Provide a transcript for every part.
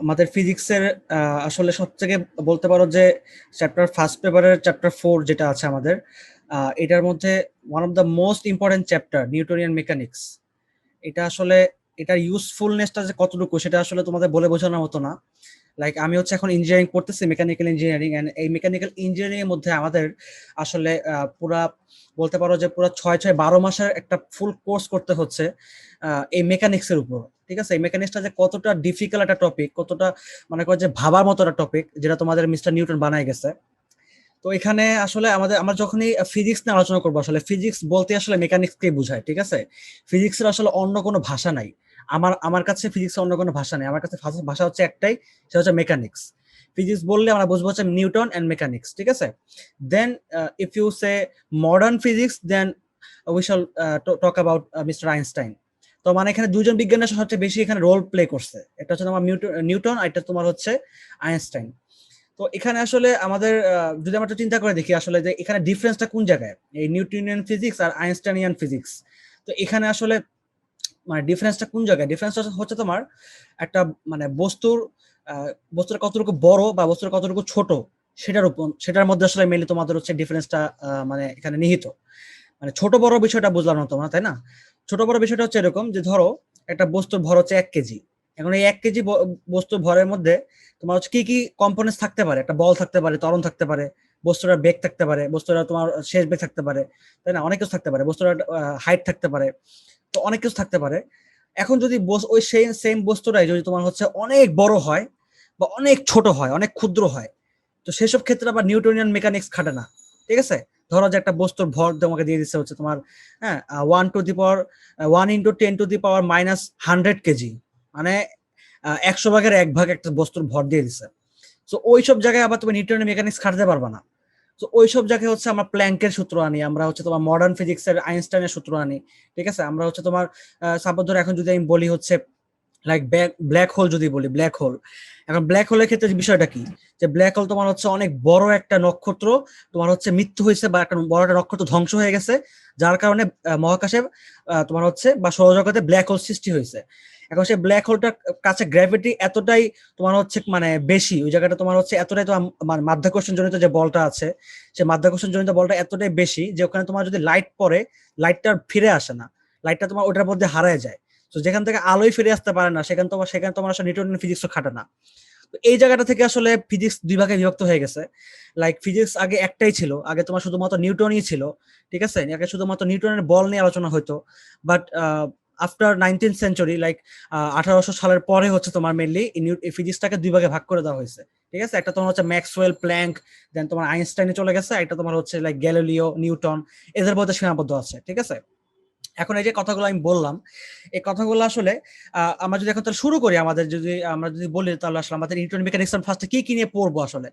আমাদের ফিজিক্সের আসলে সবথেকে বলতে পারো যে চ্যাপ্টার ফার্স্ট পেপারের চ্যাপ্টার 4 যেটা আছে আমাদের, এটার মধ্যে one of the most important chapter Newtonian mechanics. এটা আসলে এটার ইউজফুলনেসটা যে কতটুকু সেটা আসলে তোমাদের বলে বোঝানোর মতো না। লাইক আমি হচ্ছে এখন ইঞ্জিনিয়ারিং পড়তেছি, মেকানিক্যাল ইঞ্জিনিয়ারিং, এন্ড এই মেকানিক্যাল ইঞ্জিনিয়ারিং এর মধ্যে আমাদের আসলে পুরা বলতে পারো যে পুরা 6-6-12 মাসের একটা ফুল কোর্স করতে হচ্ছে এই মেকানিক্স এর উপর। ঠিক আছে, এই মেকানিক্সটা যে কতটা ডিফিকাল্ট একটা টপিক, কতটা মনে করো যে ভাবার মতো একটা টপিক, যেটা তোমাদের মিস্টার নিউটন বানায় গেছে। তো এখানে আসলে আমরা যখনই ফিজিক্স নিয়ে আলোচনা করবো, আসলে ফিজিক্স বলতে আসলে মেকানিক্সকে বোঝায়। ঠিক আছে, ফিজিক্সের আসলে অন্য কোনো ভাষা নাই। আমার আমার কাছে ফিজিক্স অন্য কোনো ভাষা নেই, আমার কাছে ভাষা হচ্ছে একটাই, সেটা হচ্ছে মেকানিক্স। ফিজিক্স বললে আমরা বুঝবো হচ্ছে নিউটন এন্ড মেকানিক্স। ঠিক আছে, then if you say modern physics, then we shall talk about mister Einstein. তো মানে এখানে দুজন বিজ্ঞানীর সবচেয়ে বেশি এখানে রোল প্লে করছে, একটা হচ্ছে তোমার নিউটন, আর একটা তোমার হচ্ছে আইনস্টাইন। তো এখানে আসলে আমাদের যদি আমরা একটু চিন্তা করে দেখি আসলে যে এখানে ডিফারেন্সটা কোন জায়গায়, এই নিউটনিয়ান ফিজিক্স আর আইনস্টাইনিয়ান ফিজিক্স। তো এখানে আসলে মানে ডিফারেন্সটা কোন জায়গায়, ডিফারেন্সটা হচ্ছে তোমার একটা মানে বস্তুর কতটুকু বড় বা বস্তুর কতটুকু ছোট, সেটার উপর, সেটার মধ্যে আসলে মেনলি তোমাদের হচ্ছে ডিফারেন্সটা মানে এখানে নিহিত। মানে ছোট বড় বিষয়টা বুঝলাম না তোমরা, তাই না? ছোট বড় বিষয়টা হচ্ছে এরকম যে ধরো একটা বস্তুর ভর হচ্ছে 1 কেজি। এখন এই 1 কেজি বস্তুর ভরের মধ্যে তোমার হচ্ছে কি কি কম্পোনেন্টস থাকতে পারে, একটা বল থাকতে পারে, ত্বরণ থাকতে পারে, বস্তুটার বেগ থাকতে পারে, বস্তুটা তোমার শেষ বেগ থাকতে পারে, তাই না? অনেক কিছু থাকতে পারে, বস্তুটার হাইট থাকতে পারে, তো অনেক কিছু থাকতে পারে। এখন যদি ওই সেম বস্তুটাই যদি তোমার হচ্ছে অনেক বড় হয় বা অনেক ছোট হয়, অনেক ক্ষুদ্র হয়, তো সেসব ক্ষেত্রে আবার নিউটনিয়ান মেকানিক্স খাটে না। ঠিক আছে, ধরো যে একটা বস্তুর ভর তোমাকে দিয়ে দিচ্ছে হচ্ছে তোমার, হ্যাঁ, 1 টু দি পাওয়ার 1 × 10⁻100 কেজি, মানে 100 ভাগের 1 ভাগ একটা বস্তুর ভর দিয়ে দিচ্ছে। তো ওইসব জায়গায় আবার তুমি নিউটনের মেকানিক্স খাটাতে পারবা না। তো ওইসব জায়গায় হচ্ছে আমরা প্ল্যাঙ্কের সূত্র আনি, আমরা হচ্ছে তোমার মডার্ন ফিজিক্সের আইনস্টাইনের সূত্র আনি। ঠিক আছে, আমরা হচ্ছে তোমার সাপোজ ধরো এখন যদি আমি বলি হচ্ছে লাইক ব্ল্যাক হোল, যদি বলি ব্ল্যাক হোল, এখন ব্ল্যাক হোলের ক্ষেত্রে বিষয়টা কি, যে ব্ল্যাক হোল তোমার হচ্ছে অনেক বড় একটা নক্ষত্র তোমার হচ্ছে মৃত্যু হয়েছে, বা একটা বড় একটা নক্ষত্র ধ্বংস হয়ে গেছে, যার কারণে মহাকাশে তোমার হচ্ছে বা সৌরজগতে ব্ল্যাক হোল সৃষ্টি হয়েছে। এখন সেই ব্ল্যাক হোলটার কাছে গ্র্যাভিটি এতটাই তোমার হচ্ছে মানে বেশি, ওই জায়গাটা তোমার হচ্ছে এতটাই তোমার মাধ্যাকর্ষণ জনিত যে বলটা আছে, সেই মাধ্যাকর্ষণ জনিত বলটা এতটাই বেশি যে ওখানে তোমার যদি লাইট পড়ে, লাইটটা ফিরে আসে না, লাইটটা তোমার ওটার মধ্যে হারায় যায়। তো যেখান থেকে আলোই ফিরে আসতে পারে না, সেখানে তোমার আসলে নিউটনের ফিজিক্সও খাটে না। তো এই জায়গাটা থেকে আসলে ফিজিক্স 2 ভাগে বিভক্ত হয়ে গেছে। লাইক ফিজিক্স আগে একটাই ছিল, আগে তোমার শুধুমাত্র নিউটনই ছিল। ঠিক আছে, আগে শুধুমাত্র নিউটনের বল নিয়ে আলোচনা হতো। But after 19th century, like 1800 সালের পরে হচ্ছে তোমার মেনলি ফিজিক্সটাকে 2 ভাগে ভাগ করে দেওয়া হয়েছে। ঠিক আছে, একটা তোমার হচ্ছে ম্যাক্সওয়েল, প্ল্যাঙ্ক, দেন তোমার আইনস্টাইনে চলে গেছে, একটা তোমার হচ্ছে লাইক গ্যালিলিও, নিউটন, এদের মধ্যে সীমাবদ্ধ আছে। ঠিক আছে, এখন এই যে কথাগুলো আমি বললাম, এই কথাগুলো আসলে আমরা যদি এখন তাহলে শুরু করি, আমরা যদি বলি তাহলে আসলে আমাদের নিউটন মেকানিক্স ফার্স্টে কি কি নিয়ে পড়বো আসলে।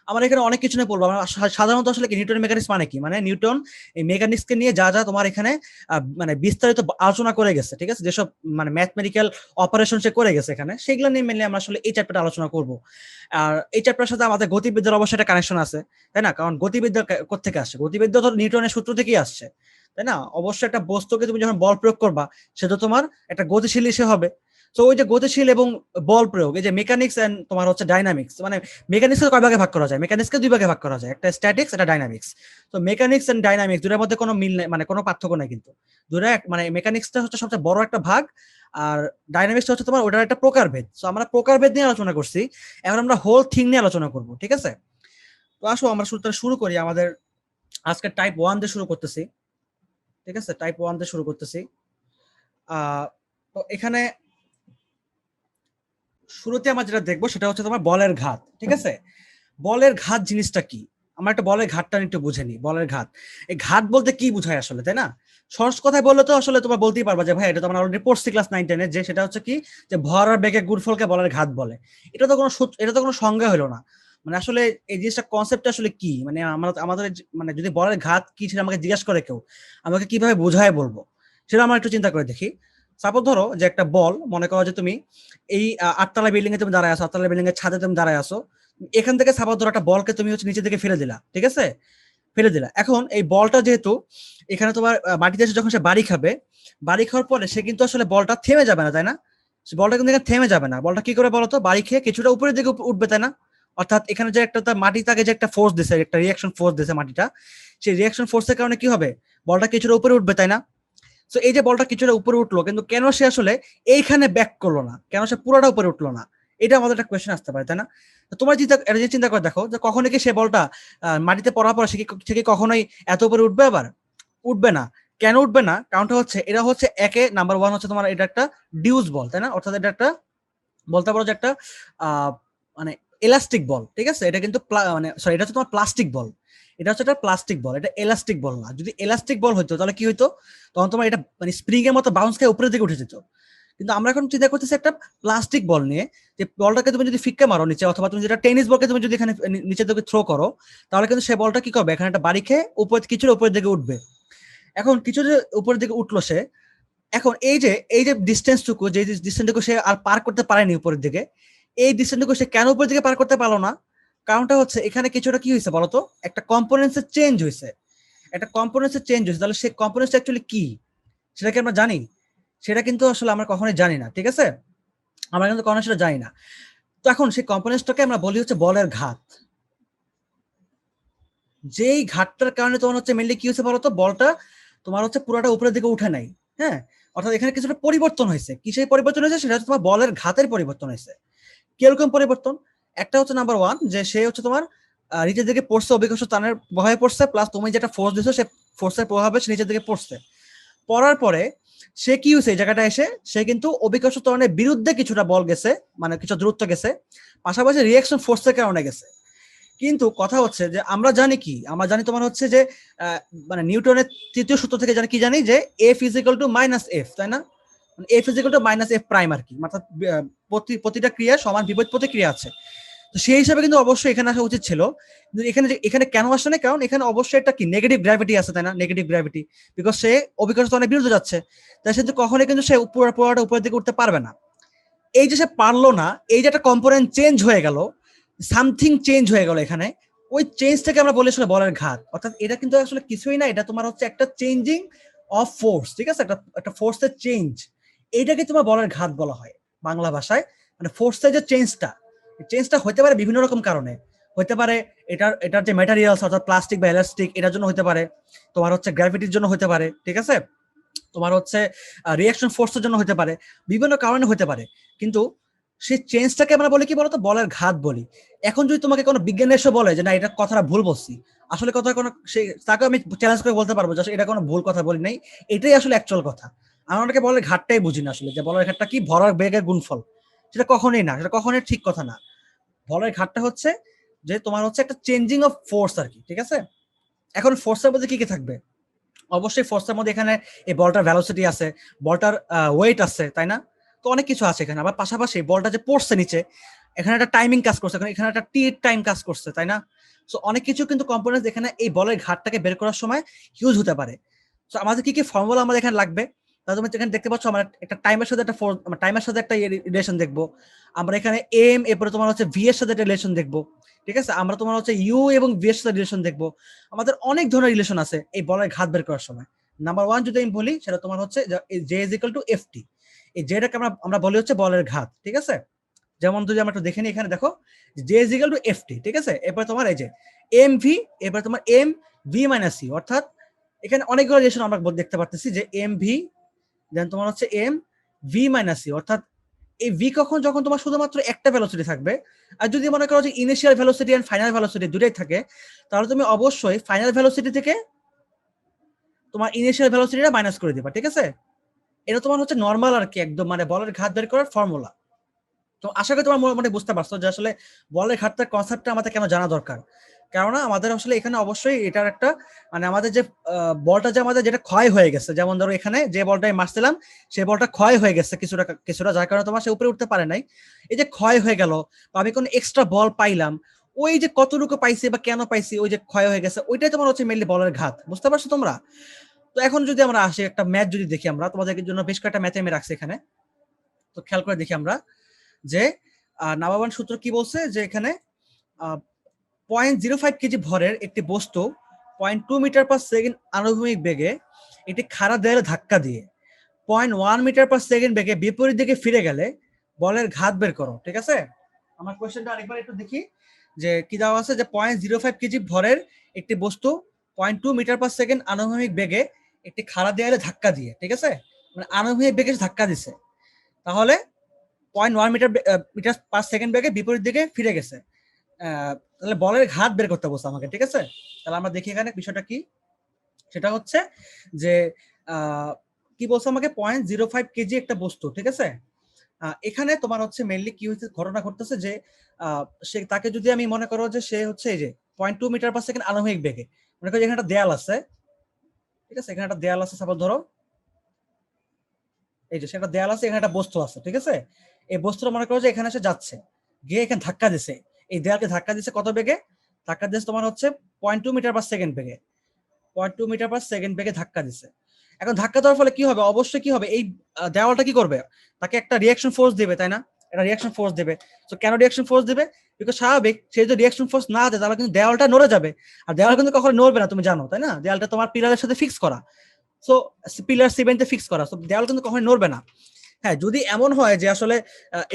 আমরা এখানে অনেক কিছু নিয়ে পড়বো। আমরা সাধারণত আসলে কি নিউটন মেকানিক্স মানে কি, মানে নিউটন এই মেকানিক্স কে নিয়ে যা যা তোমার এখানে মানে বিস্তারিত আলোচনা করে গেছে, ঠিক আছে, যেসব মানে ম্যাথমেটিক্যাল অপারেশন সে করে গেছে এখানে, সেগুলো নিয়ে মেনলি আমরা আসলে এই চ্যাপ্টারটা আলোচনা করব। আর এই চ্যাপ্টারের সাথে আমাদের গতিবিদ্যার অবশ্যই একটা কানেকশন আছে, তাই না? কারণ গতিবিদ্যা কোত্থেকে আসছে, গতিবিদ্যা তো নিউটনের সূত্র থেকেই আসছে, তাই না? অবশ্যই একটা বস্তুকে তুমি যখন বল প্রয়োগ করবা, সেটা তোমার একটা গতিশীল সে হবে। তো ওই যে গতিশীল এবং বল প্রয়োগ, এই যে মেকানিক্স এন্ড তোমার হচ্ছে ডাইনামিক্স, মানে মেকানিক্স কয় ভাগে ভাগ করা যায়, মেকানিক্সকে 2 ভাগে ভাগ করা যায়, একটা স্ট্যাটিক্স, একটা ডাইনামিক্স। তো মেকানিক্স এন্ড ডাইনামিক্স দুটার মধ্যে কোনো মিল নেই, মানে কোনো পার্থক্য নাই কিন্তু। দুটা মানে মেকানিক্সটা হচ্ছে সবচেয়ে বড় একটা ভাগ, আর ডাইনামিক্সটা হচ্ছে তোমার ওটার একটা প্রকারভেদ। তো আমরা প্রকারভেদ নিয়ে আলোচনা করছি, এখন আমরা হোল থিং নিয়ে আলোচনা করব। ঠিক আছে, তো আসো আমরা শুরু করি আমাদের আজকে টাইপ 1 দিয়ে শুরু করতেছি। ঠিক আছে, টাইপ 1 দিয়ে শুরু করতেছি। আহ তো এখানে শুরুতে আমরা যেটা দেখবো সেটা হচ্ছে তোমার বলের ঘাত। ঠিক আছে, বলের ঘাত জিনিসটা কি, আমরা একটা বলের ঘাতটা একটু বুঝে নিই। বলের ঘাত, এই ঘাত বলতে কি বোঝায় আসলে, তাই না? সহজ কথায় বললে তো আসলে তোমার বলতেই পারবা যে ভাই এটা তো আমরা অলরেডি পড়ছি ক্লাস 9-10-এ, যে সেটা হচ্ছে কি, যে ভর আর বেগের গুণফলকে বলের ঘাত বলে। এটা তো কোনো সংজ্ঞা হলো না। মানে আসলে এই জিনিসটা কনসেপ্ট আসলে কি, মানে আমাদের মানে যদি বলের ঘাত কি সেটা আমাকে জিজ্ঞাসা করে কেউ, আমাকে কিভাবে বোঝায় বলবো, সেটা আমরা একটু চিন্তা করে দেখি। সাপোজ ধরো যে একটা বল, মনে করো যে তুমি এই 8 তলা বিল্ডিং এ তুমি দাঁড়ায় আছো, 8 তলা বিল্ডিং এর ছাদে তুমি দাঁড়ায় আছো। এখান থেকে সাপোজ ধরো একটা বলকে তুমি হচ্ছে নিচে থেকে ফেলে দিলা। ঠিক আছে, ফেলে দিলা। এখন এই বলটা যেহেতু এখানে তোমার মাটিতে এসে যখন সে বাড়ি খাবে, বাড়ি খাওয়ার পরে সে কিন্তু আসলে বলটা থেমে যাবে না, তাই না? বলটা কিন্তু এখানে থেমে যাবে না, বলটা কি করে বলতো, বাড়ি খেয়ে কিছুটা উপরের দিকে উঠবে, তাই না? অর্থাৎ এখানে যে একটা তার মাটি তাকে যে একটা ফোর্স দিছে, একটা রিয়াকশন ফোর্স দিছে মাটিটা, সেই রিয়াকশন ফোর্সের কারণে কি হবে, বলটা কিছুটা উপরে উঠবে, তাই না? তো এই যে বলটা কিছুটা উপরে উঠলো, কিন্তু কেন সে আসলে এইখানে ব্যাক করলো না, কেন সে পুরোটা উপরে উঠলো না, এটা আমাদের একটা কোয়েশ্চেন আসতে পারে, তাই না? তো তোমার এটা যে চিন্তা করে দেখো যে কখনো কি সে বলটা মাটিতে পড়ার পর সে কি কখনোই এত উপরে উঠবে? আবার উঠবে না। কেন উঠবে না? কারণটা হচ্ছে এটা হচ্ছে একে নাম্বার ওয়ান হচ্ছে তোমার এটা একটা ডিউস বল, তাই না? অর্থাৎ এটা একটা বলতে পারো যে একটা মানে ইলাস্টিক বল, ঠিক আছে? এটা কিন্তু মানে সরি, এটা হচ্ছে তোমার প্লাস্টিক বল। এটা হচ্ছে একটা প্লাস্টিক বল, এটা এলাস্টিক বল না। যদি এলাস্টিক বল হইতো তাহলে কি হইতো, তখন তোমার এটা মানে স্প্রিং এর মতো বাউন্স খেয়ে উপরের দিকে উঠে যেত। কিন্তু আমরা এখন চিন্তা করতেছি একটা প্লাস্টিক বল নিয়ে, যে বলটাকে তুমি যদি ফিক্কা মারো নিচে, অথবা তুমি যেটা টেনিস বলকে তুমি যদি এখানে নিচের দিকে থ্রো করো, তাহলে কিন্তু সে বলটা কি করবে, এখানে একটা বাড়ি খেয়ে কিছুটা উপরের দিকে উঠবে। এখন কিছু যে উপরের দিকে উঠলো সে, এখন এই যে ডিস্টেন্সটুকু, যে ডিস্টেন্সটুকু সে আর পার করতে পারেনি উপরের দিকে, এই ডিস্টেন্সটুকু সে কেন উপরের দিকে পার করতে পারলো না? কারণটা হচ্ছে এখানে কিছুটা কি হয়েছে বলতো, একটা কম্পোনেন্টসের চেঞ্জ হয়েছে। একটা কম্পোনেন্টসের চেঞ্জ হয়েছে, তাহলে সেই কম্পোনেন্টসটা অ্যাকচুয়ালি কি, সেটা কি আমরা জানি? সেটা কিন্তু আসলে আমরা কখনোই জানি না, ঠিক আছে? আমরা কিন্তু কখনো সেটা জানি না। তো এখন সেই কম্পোনেন্টসটাকে আমরা বলি হচ্ছে বলের ঘাত। যেই ঘাটটার কারণে তোমার হচ্ছে মেনলি কি হয়েছে বলতো, বলটা তোমার হচ্ছে পুরোটা উপরের দিকে উঠে নাই। হ্যাঁ, অর্থাৎ এখানে কিছুটা পরিবর্তন হয়েছে। কিসের পরিবর্তন হয়েছে? সেটা হচ্ছে তোমার বলের ঘাতের পরিবর্তন হয়েছে। কিরকম পরিবর্তন? একটা হচ্ছে নাম্বার ওয়ান, যে সে হচ্ছে তোমার নিচের দিকে পড়ছে, অভিকর্ষ টানের প্রভাবে পড়ছে, প্লাস তুমি যেটা ফোর্স দিছো সে ফোর্সের প্রভাবে সে নিচের দিকে পড়ছে। পড়ার পরে সে কি হয়েছে, এই জায়গাটা এসে সে কিন্তু অভিকর্ষ ত্বরণের বিরুদ্ধে কিছুটা বল গেছে, মানে কিছু দূরত্ব গেছে, পাশাপাশি রিয়াকশন ফোর্সের কারণে গেছে। কিন্তু কথা হচ্ছে যে আমরা জানি কি, আমরা জানি তোমার হচ্ছে যে মানে নিউটনের তৃতীয় সূত্র থেকে জানি কি, জানি যে F is equal to minus F, তাই না? F is equal to minus F prime আর কি, অর্থাৎ প্রতিটা ক্রিয়া সমান বিপরীত প্রতিক্রিয়া আছে। তো সেই হিসাবে কিন্তু অবশ্যই এখানে আসা উচিত ছিল। কিন্তু এখানে কেন আসে না? কারণ এখানে অবশ্যই একটা কি নেগেটিভ গ্র্যাভিটি আছে, তাই না? নেগেটিভ গ্র্যাভিটি, বিকজ সে অভিকর্ষ ত্বরণের বিরুদ্ধে যাচ্ছে। তাই সে কখনোই কিন্তু সে পুরোটা উপরের দিকে উঠতে পারবে না। এই যে সে পারলো না, এই যে একটা কম্পোনেন্ট চেঞ্জ হয়ে গেল, সামথিং চেঞ্জ হয়ে গেল এখানে, ওই চেঞ্জটাকে আমরা বলি আসলে বলের ঘাত। অর্থাৎ এটা কিন্তু আসলে কিছুই না, এটা তোমার হচ্ছে একটা চেঞ্জিং অফ ফোর্স, ঠিক আছে? একটা ফোর্সের চেঞ্জ, এইটাকে তোমার বলের ঘাত বলা হয় বাংলা ভাষায়। মানে ফোর্সের যে চেঞ্জটা হতে পারে বিভিন্ন রকম কারণে। হতে পারে এটার যে ম্যাটেরিয়ালস, অর্থাৎ প্লাস্টিক বা এলাস্টিক, এটার জন্য হতে পারে। তোমার হচ্ছে গ্র্যাভিটির জন্য হতে পারে, ঠিক আছে? তোমার হচ্ছে রিয়াকশন ফোর্সের জন্য হতে পারে, বিভিন্ন কারণে হতে পারে। কিন্তু সেই চেঞ্জটাকে আমরা বলি কি বলতো, বলের ঘাত বলি। এখন যদি তোমাকে কোনো বিজ্ঞানী এসে বলে যে না, এটা কথাটা ভুল বলছি, আসলে কথা কোনো সেই তাকে আমি চ্যালেঞ্জ করে বলতে পারবো যে এটা কোনো ভুল কথা বলি নাই, এটাই আসলে অ্যাকচুয়াল কথা। আমরা অনেকে বলের ঘাটটাই বুঝি না আসলে, যে বলের ঘাটটা কি, ভরার বেগের গুণফল। সেটা কখনোই না, সেটা কখনোই ঠিক কথা না। বলের ঘাটটা হচ্ছে যে তোমার হচ্ছে একটা চেঞ্জিং অফ ফোর্স আর কি, ঠিক আছে? এখন ফোর্সের মধ্যে কি কি থাকবে? অবশ্যই ফোর্সের মধ্যে এখানে এই বলটার ভ্যালোসিটি আছে, বলটার ওয়েট আছে, তাই না? তো অনেক কিছু আছে এখানে। আবার পাশাপাশি বলটা যে পড়ছে নিচে, এখানে একটা টাইমিং কাজ করছে, এখানে একটা টি টাইম কাজ করছে, তাই না? সো অনেক কিছু কিন্তু কম্পোনেন্টস এখানে এই বলের ঘাটটাকে বের করার সময় হিউজ হতে পারে। সো আমাদের কি কি ফর্মুলা আমাদের এখানে লাগবে? তাহলে তুমি এখানে দেখতে পাচ্ছ, আমরা একটা টাইমের সাথে একটা টাইমের সাথে একটা রিলেশন দেখবো। আমরা এখানে এম, এরপরে তোমার হচ্ছে ভি এর সাথে একটা রিলেশন দেখবো, ঠিক আছে? আমরা তোমার হচ্ছে ইউ এবং ভি এর সাথে রিলেশন দেখবো। আমাদের অনেক ধরনের রিলেশন আছে এই বলের ঘাত বের করার সময়। নাম্বার ওয়ান যদি আমি বলি, সেটা তোমার হচ্ছে J is equal two F T. এই জেটাকে আমরা আমরা বলি হচ্ছে বলের ঘাত, ঠিক আছে? যেমন যদি আমরা একটু দেখে নিই, এখানে দেখো J is equal two F T, ঠিক আছে? এরপর তোমার এই যে এম ভি, এরপর তোমার এম ভি মাইনাস সি, অর্থাৎ এখানে অনেকগুলো রিলেশন আমরা দেখতে পারতেছি, যে এম ভি, দেন তোমার হচ্ছে এম ভি মাইনাস সি, অর্থাৎ এই ভি যখন তোমার শুধুমাত্র একটা ভেলোসিটি থাকবে। আর যদি মনে করো যে initial velocity and final velocity দুটাই থাকে, তাহলে তুমি অবশ্যই ফাইনাল ভেলোসিটি থেকে তোমার ইনিশিয়াল ভেলোসিটিটা মাইনাস করে দিবা, ঠিক আছে? এটা তোমার হচ্ছে নরমাল আর কি, একদম মানে বলের ঘাত বের করার ফর্মুলা। তো আশা করি তোমার মানে বুঝতে পারছো যে আসলে বলের ঘাটটার কনসেপ্টটা আমাদের কেন জানা দরকার। কেননা আমাদের আসলে এখানে অবশ্যই এটার একটা মানে আমাদের যে বলটা যে আমাদের যেটা ক্ষয় হয়ে গেছে, যেমন ধরো এখানে যে বলটাই মারছিলাম, সেই বলটা ক্ষয় হয়ে গেছে কিছুটা কিছুটা, যার কারণে তোমার সে উপরে উঠতে পারে নাই। এই যে ক্ষয় হয়ে গেল, বা আমি কোনো এক্সট্রা বল পাইলাম, ওই যে কতটুকু পাইছি বা কেন পাইছি, ওই যে ক্ষয় হয়ে গেছে, ওইটাই তোমার হচ্ছে মেনলি বলের ঘাত। বুঝতে পারছো তোমরা? তো এখন যদি আমরা আসি একটা ম্যাথ যদি দেখি, আমরা তোমাদের জন্য বেশ কয়েকটা ম্যাথ আমি রাখছি এখানে। তো খেয়াল করে দেখি আমরা যে নাবাবান সূত্র কি বলছে, যে এখানে 0.05 কেজি ভরের একটি বস্তু 0.2 মিটার পার সেকেন্ড আনুভূমিক বেগে একটি খাড়া দেয়ালে ধাক্কা দিয়ে 0.1 মিটার পার সেকেন্ড বেগে বিপরীত দিকে ফিরে গেলে বলের ঘাত বের করো। ঠিক আছে, আমার কোয়েশ্চেনটা আরেকবার একটু দেখি যে কি দেওয়া আছে, যে 0.05 কেজি ভরের একটি বস্তু 0.2 মিটার পার সেকেন্ড আনুভূমিক বেগে একটি খাড়া দেয়ালে ধাক্কা দিয়ে, ঠিক আছে, মানে আনুভূমিক বেগে ধাক্কা দিছে, তাহলে 0.1 মিটার পার সেকেন্ড বেগে বিপরীত দিকে ফিরে গেছে, তাহলে বলের ঘাত বের করতে বলছে আমাকে। ঠিক আছে, তাহলে আমরা দেখি এখানে বিষয়টা কি। সেটা হচ্ছে যে কি বলছে আমাকে, 0.05 কেজি একটা বস্তু, ঠিক আছে। এখানে তোমার হচ্ছে মেইনলি কি হচ্ছে, ঘটনা ঘটতেছে যে সে তাকে যদি আমি মনে করো যে সে হচ্ছে এই যে 0.2 মিটার পার সেকেন্ড আনুভূমিক বেগে, মনে করো এখানে একটা দেয়াল আছে, ঠিক আছে, এখানে একটা দেয়াল আছে, সাপোজ ধরো এই যে সেটা দেয়াল আছে, এখানে একটা বস্তু আছে, ঠিক আছে। এই বস্তুটা মনে করো যে এখানে এসে যাচ্ছে, গিয়ে এখানে ধাক্কা দিছে, এই দেয়ালকে ধাক্কা দিছে কত বেগে, ধাক্কা দিচ্ছে তোমার হচ্ছে 0.2 মিটার পার সেকেন্ড বেগে, 0.2 মিটার পার সেকেন্ড বেগে ধাক্কা দিছে। এখন ধাক্কা দেওয়ার ফলে কি হবে, অবশ্যই কি হবে, এই দেওয়ালটা কি করবে, তাকে একটা রিয়াকশন ফোর্স দিবে, তাই না, একটা রিয়াকশন ফোর্স দিবে। তো কেন রিয়াকশন ফোর্স দিবে, বিকজ স্বাভাবিক সে যদি রিয়াকশন ফোর্স না দেয় তাহলে কিন্তু দেওয়ালটা নড়ে যাবে, আর দেওয়াল কিন্তু কখনো নড়বে না, তুমি জানো তাই না, দেওয়ালটা তোমার পিলারের সাথে ফিক্স করা, সো পিলার সিমেন্টে ফিক্স করা, সো দেওয়াল কিন্তু কখনো নড়বে না। হ্যাঁ, যদি এমন হয় যে আসলে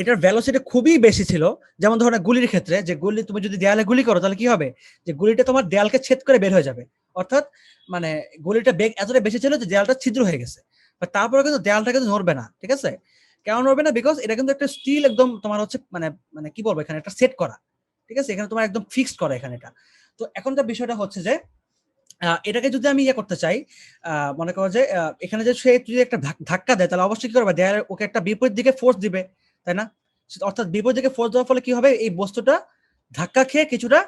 এটার ভেলোসিটি খুবই বেশি ছিল, যেমন ধরো গুলির ক্ষেত্রে, যে গুলি তুমি যদি দেয়ালে গুলি করো তাহলে কি হবে, যে গুলিটা তোমার দেয়ালকে ছেদ করে বের হয়ে যাবে, অর্থাৎ মানে গুলিটা বেগ এতটা বেশি ছিল যে দেয়ালটা ছিদ্র হয়ে গেছে, তারপরে কিন্তু দেয়ালটা কিন্তু নড়বে না। ঠিক আছে, কেন নড়বে না, বিকজ এটা কিন্তু একটা স্টিল একদম তোমার হচ্ছে মানে মানে কি বলবো, এখানে একটা সেট করা, ঠিক আছে, এখানে তোমার একদম ফিক্সড করা এখানে এটা। তো এখনকার বিষয়টা হচ্ছে যে এটাকে যদি আমি ইয়ে করতে চাই, মনে করো যে এখানে যে সে যদি একটা ধাক্কা দেয় তাহলে অবশ্যই কি করবে, দেয়ালে ওকে একটা বিপরীত দিকে ফোর্স দিবে, তাই না, অর্থাৎ বিপরীত দিকে ফোর্স দেওয়ার ফলে কি হবে, এই বস্তুটা ধাক্কা খেয়ে কিছুটা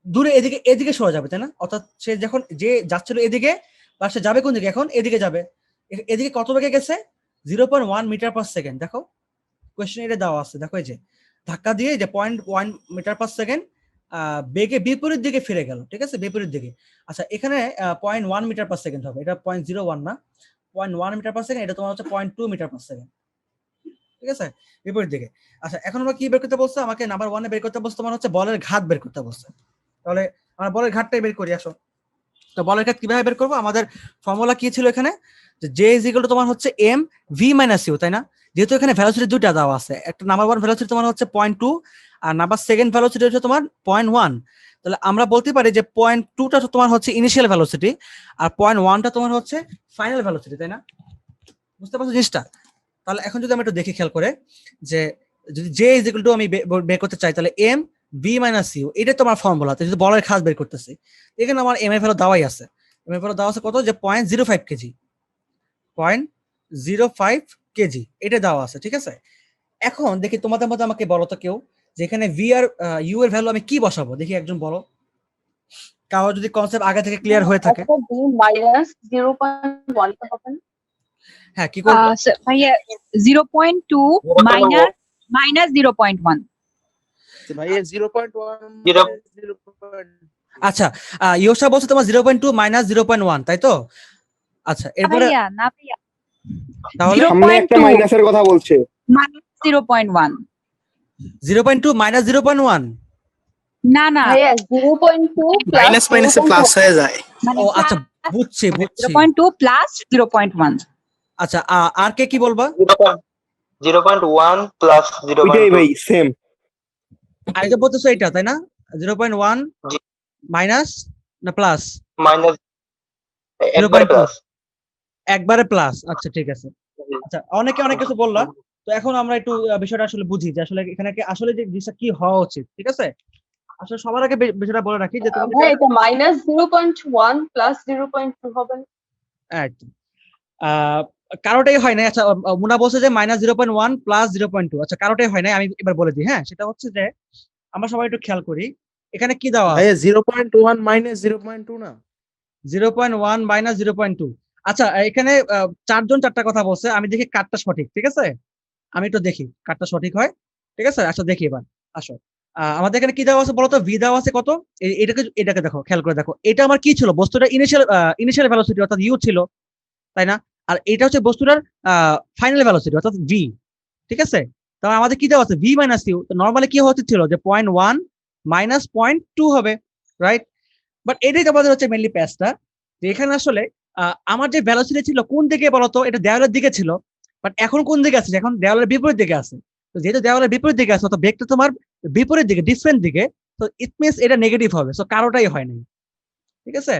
দূরে এদিকে এদিকে সরে যাবে, তাই না, অর্থাৎ সে যখন যে যাচ্ছিল এদিকে, বা সে যাবে কোন দিকে, এখন এদিকে যাবে, এদিকে কত বেগে গেছে, 0.1 মিটার পার সেকেন্ড। দেখো কোয়েশ্চেন এটা দেওয়া আছে, দেখো এই যে ধাক্কা দিয়ে যে 0.1 মিটার পার সেকেন্ড বেগে বিপরীত দিকে ফিরে গেল, ঠিক আছে, বিপরীত দিকে। আচ্ছা, এখানে 0.1 মিটার পার সেকেন্ড হবে, এটা 0.01 না, 0.1 মিটার পার সেকেন্ড, এটা তোমার হচ্ছে 0.2 মিটার পার সেকেন্ড, ঠিক আছে, বিপরীত দিকে। আচ্ছা, এখন আমরা কি বের করতে বলছে আমাকে, নাম্বার 1 এ বের করতে বলছে তোমার হচ্ছে বলের ঘাত বের করতে বলছে, তাহলে আমরা বলের ঘাতটাই বের করি, আসো। তো বলের ঘাত কিভাবে বের করবো, আমাদের ফর্মুলা কি ছিল এখানে, যে জে ইজ ইকুয়াল টু তোমার হচ্ছে এম ভি মাইনাস ইউ, তাই না, যেহেতু এখানে ভেলোসিটি দুইটা দেওয়া আছে, একটা নাম্বার 1 ভেলোসিটি তোমার হচ্ছে 0.2 আর নাম্বার সেকেন্ড ভেলোসিটি হচ্ছে তোমার 0.1, তাহলে আমরা বলতে পারি যে 0.2টা তোমার হচ্ছে ইনিশিয়াল ভেলোসিটি আর 0.1টা তোমার হচ্ছে ফাইনাল ভেলোসিটি, তাই না, বুঝতে পারছো জিনিসটা। তাহলে এখন যদি আমরা একটু দেখি খেয়াল করে, যে যদি জে ইজ ইকুয়াল টু আমি বের করতে চাই, তাহলে এম ভি মাইনাস ইউ, এটা তোমার ফর্মুলা, যদি বলের ঘাত বের করতেছি, এখানে আমার এম এর ভ্যালু দেওয়াই আছে, এম এর ভ্যালু দেওয়া আছে কত, যে 0.05 কেজি, 0.05 কেজি এটা দেওয়া আছে, ঠিক আছে। এখন দেখি তোমাদের মধ্যে আমাকে বলো তো কেউ, যে এখানে ভি আর ইউ এর ভ্যালু আমি কি বসাবো, দেখি একজন বলো, কারো যদি কনসেপ্ট আগে থেকে ক্লিয়ার হয়ে থাকে। মাইনাস 0.1 হবে। হ্যাঁ, কি করব, ভাইয়া 0.2 মাইনাস 0.1, ভাইয়া 0.1 আচ্ছা, ইয়োশা বলছে তোমার 0.2 মাইনাস 0.1, তাই তো। আচ্ছা, এরপরে ভাইয়া না ভাইয়া তাহলে সামনে একটা 0.2 মাইনাসের কথা বলছে, মাইনাস 0.1, 0.2 মাইনাস 0.1, না না ভাইয়া 0.2 মাইনাস মাইনাসে প্লাস হয়ে যায়। মানে ও আচ্ছা, বুঝছি বুঝছি। 0.2 প্লাস 0.1। আচ্ছা, আর কে কি বলবা, 0.1 প্লাস ওইটাই ভাই সেম। আগে বলতেছো এটা, তাই না, 0.1 জি। মাইনাস না প্লাস, মাইনাস 0.2 প্লাস একবারে প্লাস, আচ্ছা ঠিক আছে। আচ্ছা, অনেকে অনেক কিছু বললা, তো এখন আমরা একটু বিষয়টা আসলে বুঝি যে আসলে এখানে আসলে যে জিনিসটা কি হওয়া উচিত, ঠিক আছে। আসলে সবার আগে বিষয়টা বলে রাখি যে তোমাদের ভাই এটা মাইনাস 0.1 প্লাস 0.2 হবে না? একদম কারোটাই হয় নাই। আচ্ছা, মুনা বলছে যে মাইনাস 0.1 প্লাস 0.2, আচ্ছা কারোটাই হয় নাই, আমি এবার বলে দিই। হ্যাঁ, সেটা হচ্ছে যে আমরা সবাই একটু খেয়াল করি, এখানে কি দেওয়া আছে, ভাইয়া 0.1 মাইনাস 0.2 না, 0.1 মাইনাস 0.2। আচ্ছা, এখানে চারজন চারটা কথা বলছে, আমি দেখি কারটা সঠিক, ঠিক আছে, আমি একটু দেখি কারটা সঠিক হয়, ঠিক আছে। আচ্ছা, দেখি এবার, আসো, আমাদের এখানে কি দেওয়া আছে বলতো, ভি দেওয়া আছে কত, এটাকে দেখো, খেয়াল করে দেখো, এটা আমার কি ছিল, বস্তুটা ইনিশিয়াল ভেলোসিটি অর্থাৎ ইউ ছিল, তাই না, আর এটা হচ্ছে বস্তুটার ফাইনাল ভেলোসিটি অর্থাৎ ভি, ঠিক আছে। তাহলে আমাদের কি দেওয়া আছে, ভি মাইনাস ইউ, তো নর্মালি কি হতে ছিল যে 0.1 মাইনাস 0.2 হবে, রাইট। বাট এটাই আমাদের হচ্ছে মেনলি প্যাচটা, যে এখানে আসলে আমার যে ভ্যালোসিটি ছিল কোন দিকে বলতো, এটা দেওয়ালের দিকে ছিল, বাট এখন কোন দিকে আছে, এখন দেওয়ালের বিপরীত দিকে আছে। তো যেহেতু দেওয়ালের বিপরীত দিকে আছে তো বেগটা তোমার বিপরীত দিকে, ডিফারেন্ট দিকে, তো ইট মিনস এটা নেগেটিভ হবে। সো কারোটাই হয় নাই, ঠিক আছে।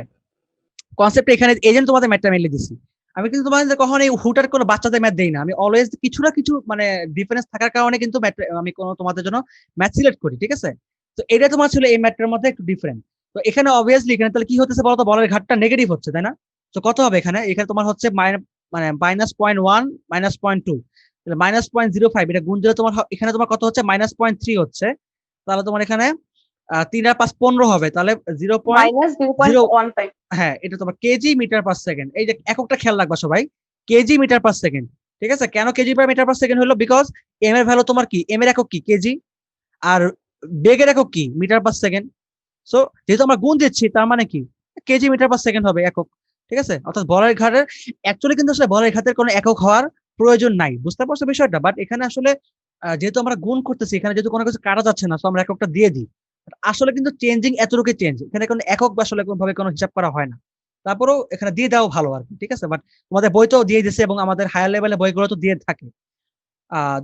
কনসেপ্ট এখানে এই জন্য তোমাদের ম্যাথটা মেনলি দিছি। আমি কিন্তু তোমাদের কখনো এই হুটার কোনো বাচ্চাদের ম্যাথ দেই না, আমি অলওয়েজ কিছু না কিছু মানে ডিফারেন্স থাকার কারণে কিন্তু আমি কোনো তোমাদের জন্য ম্যাথ সিলেক্ট করি, ঠিক আছে। তো এটা তোমার ছিল এই ম্যাথটার মধ্যে একটু ডিফারেন্ট। তো এখানে অবভিয়াসলি এখানে তাহলে কি হতেছে বলতো, বলের ঘাটটা নেগেটিভ হচ্ছে, তাই না? তো কত হবে এখানে, এখানে তোমার হচ্ছে মানে -0.1 -0.2, -0.05, এটা গুণ দিলে তোমার এখানে তোমার কত হচ্ছে, -0.3 হচ্ছে। তাহলে তোমার এখানে 3 আর 5 15 হবে, তাহলে 0. minus 0.15. হ্যাঁ, এটা তোমার কেজি মিটার পার সেকেন্ড। এই যে এককটা খেয়াল রাখবা সবাই, কেজি মিটার পার সেকেন্ড, ঠিক আছে। কেন KG per metre per second হলো, বিকজ এম এর ভ্যালু তোমার কি, এম এর একক কি কেজি, আর বেগের একক কি মিটার পার সেকেন্ড। সো যেহেতু আমরা গুণ দিচ্ছি তার মানে কি কেজি মিটার পার সেকেন্ড হবে একক, ঠিক আছে। অর্থাৎ বলের ঘাটের অ্যাকচুয়ালি কিন্তু আসলে বলের ঘাতের কোনো একক হওয়ার প্রয়োজন নাই, বুঝতে পারছো বিষয়টা। বাট এখানে আসলে যেহেতু আমরা গুণ করতেছি, এখানে যেহেতু কোনো কিছু কাটা যাচ্ছে না, তো আমরা এককটা দিয়ে দিই। আসলে কিন্তু চেঞ্জিং এতটুকু চেঞ্জ, এখানে কোনো একক বা আসলে কোনোভাবে কোনো হিসাব করা হয় না। তারপরেও এখানে দিয়ে দেওয়া ভালো আর কি, ঠিক আছে। বাট তোমাদের বইতেও দিয়ে দিচ্ছে এবং আমাদের হায়ার লেভেলের বইগুলো তো দিয়ে থাকে।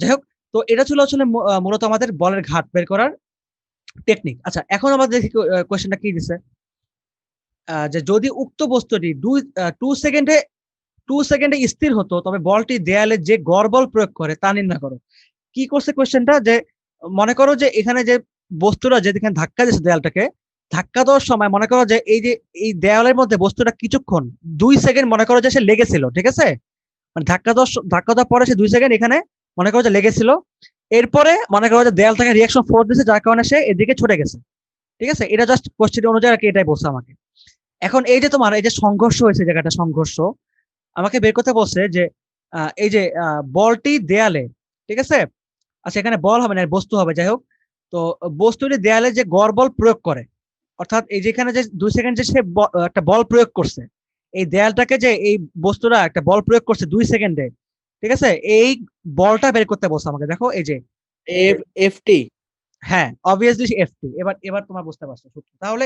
যাই হোক, তো এটা ছিল আসলে মূলত আমাদের বলের ঘাট বের করার টেকনিক। আচ্ছা, এখন আমাদের দেখি কোয়েশ্চেনটা কি দিছে, যে যদি উক্ত বস্তুটি 2 সেকেন্ডে স্থির হতো, তবে বলটি দেয়ালে যে গড় বল প্রয়োগ করে তা নির্ণয় করো। কি করছে কোয়েশ্চেনটা, যে মনে করো যে এখানে যে বস্তুটা যেখানে ধাক্কা দিচ্ছে দেয়ালটাকে, ধাক্কা দেওয়ার সময় মনে করো যে এই দেয়ালের মধ্যে বস্তুটা কিছুক্ষণ 2 সেকেন্ড মনে করো যে সে লেগেছিল, ঠিক আছে। মানে ধাক্কা দেওয়ার পরে সে 2 সেকেন্ড এখানে মনে করো যে লেগেছিল। এরপরে মনে করো যে দেয়াল থেকে রিয়াকশন ফোর্স দিচ্ছে, যার কারণে সে এদিকে ছুটে গেছে, ঠিক আছে। এটা জাস্ট কোয়েশ্চেন অনুযায়ী আর কি, এটাই বলছে আমাকে। এখন এই যে তোমার এই যে সংঘর্ষ হয়েছে, জায়গাটা সংঘর্ষ আমাকে বের করতে বলছে যে এই যে বলটি দেয়ালে, ঠিক আছে। আচ্ছা, এখানে বল হবে না, বস্তু হবে, যাই হোক। তো বস্তুটি দেয়ালে যে গড় বল প্রয়োগ করে, অর্থাৎ এই যেখানে যে 2 সেকেন্ড যে সে একটা বল প্রয়োগ করছে, এই দেয়ালটাকে যে এই বস্তুটা একটা বল প্রয়োগ করছে 2 সেকেন্ডে, ঠিক আছে। এই বলটা বের করতে বলছে আমাকে। দেখো এই যে এফটি। হ্যাঁ, অবভিয়াসলি এফটি। এবার এবার তোমার বুঝতে পারছো সূত্র। তাহলে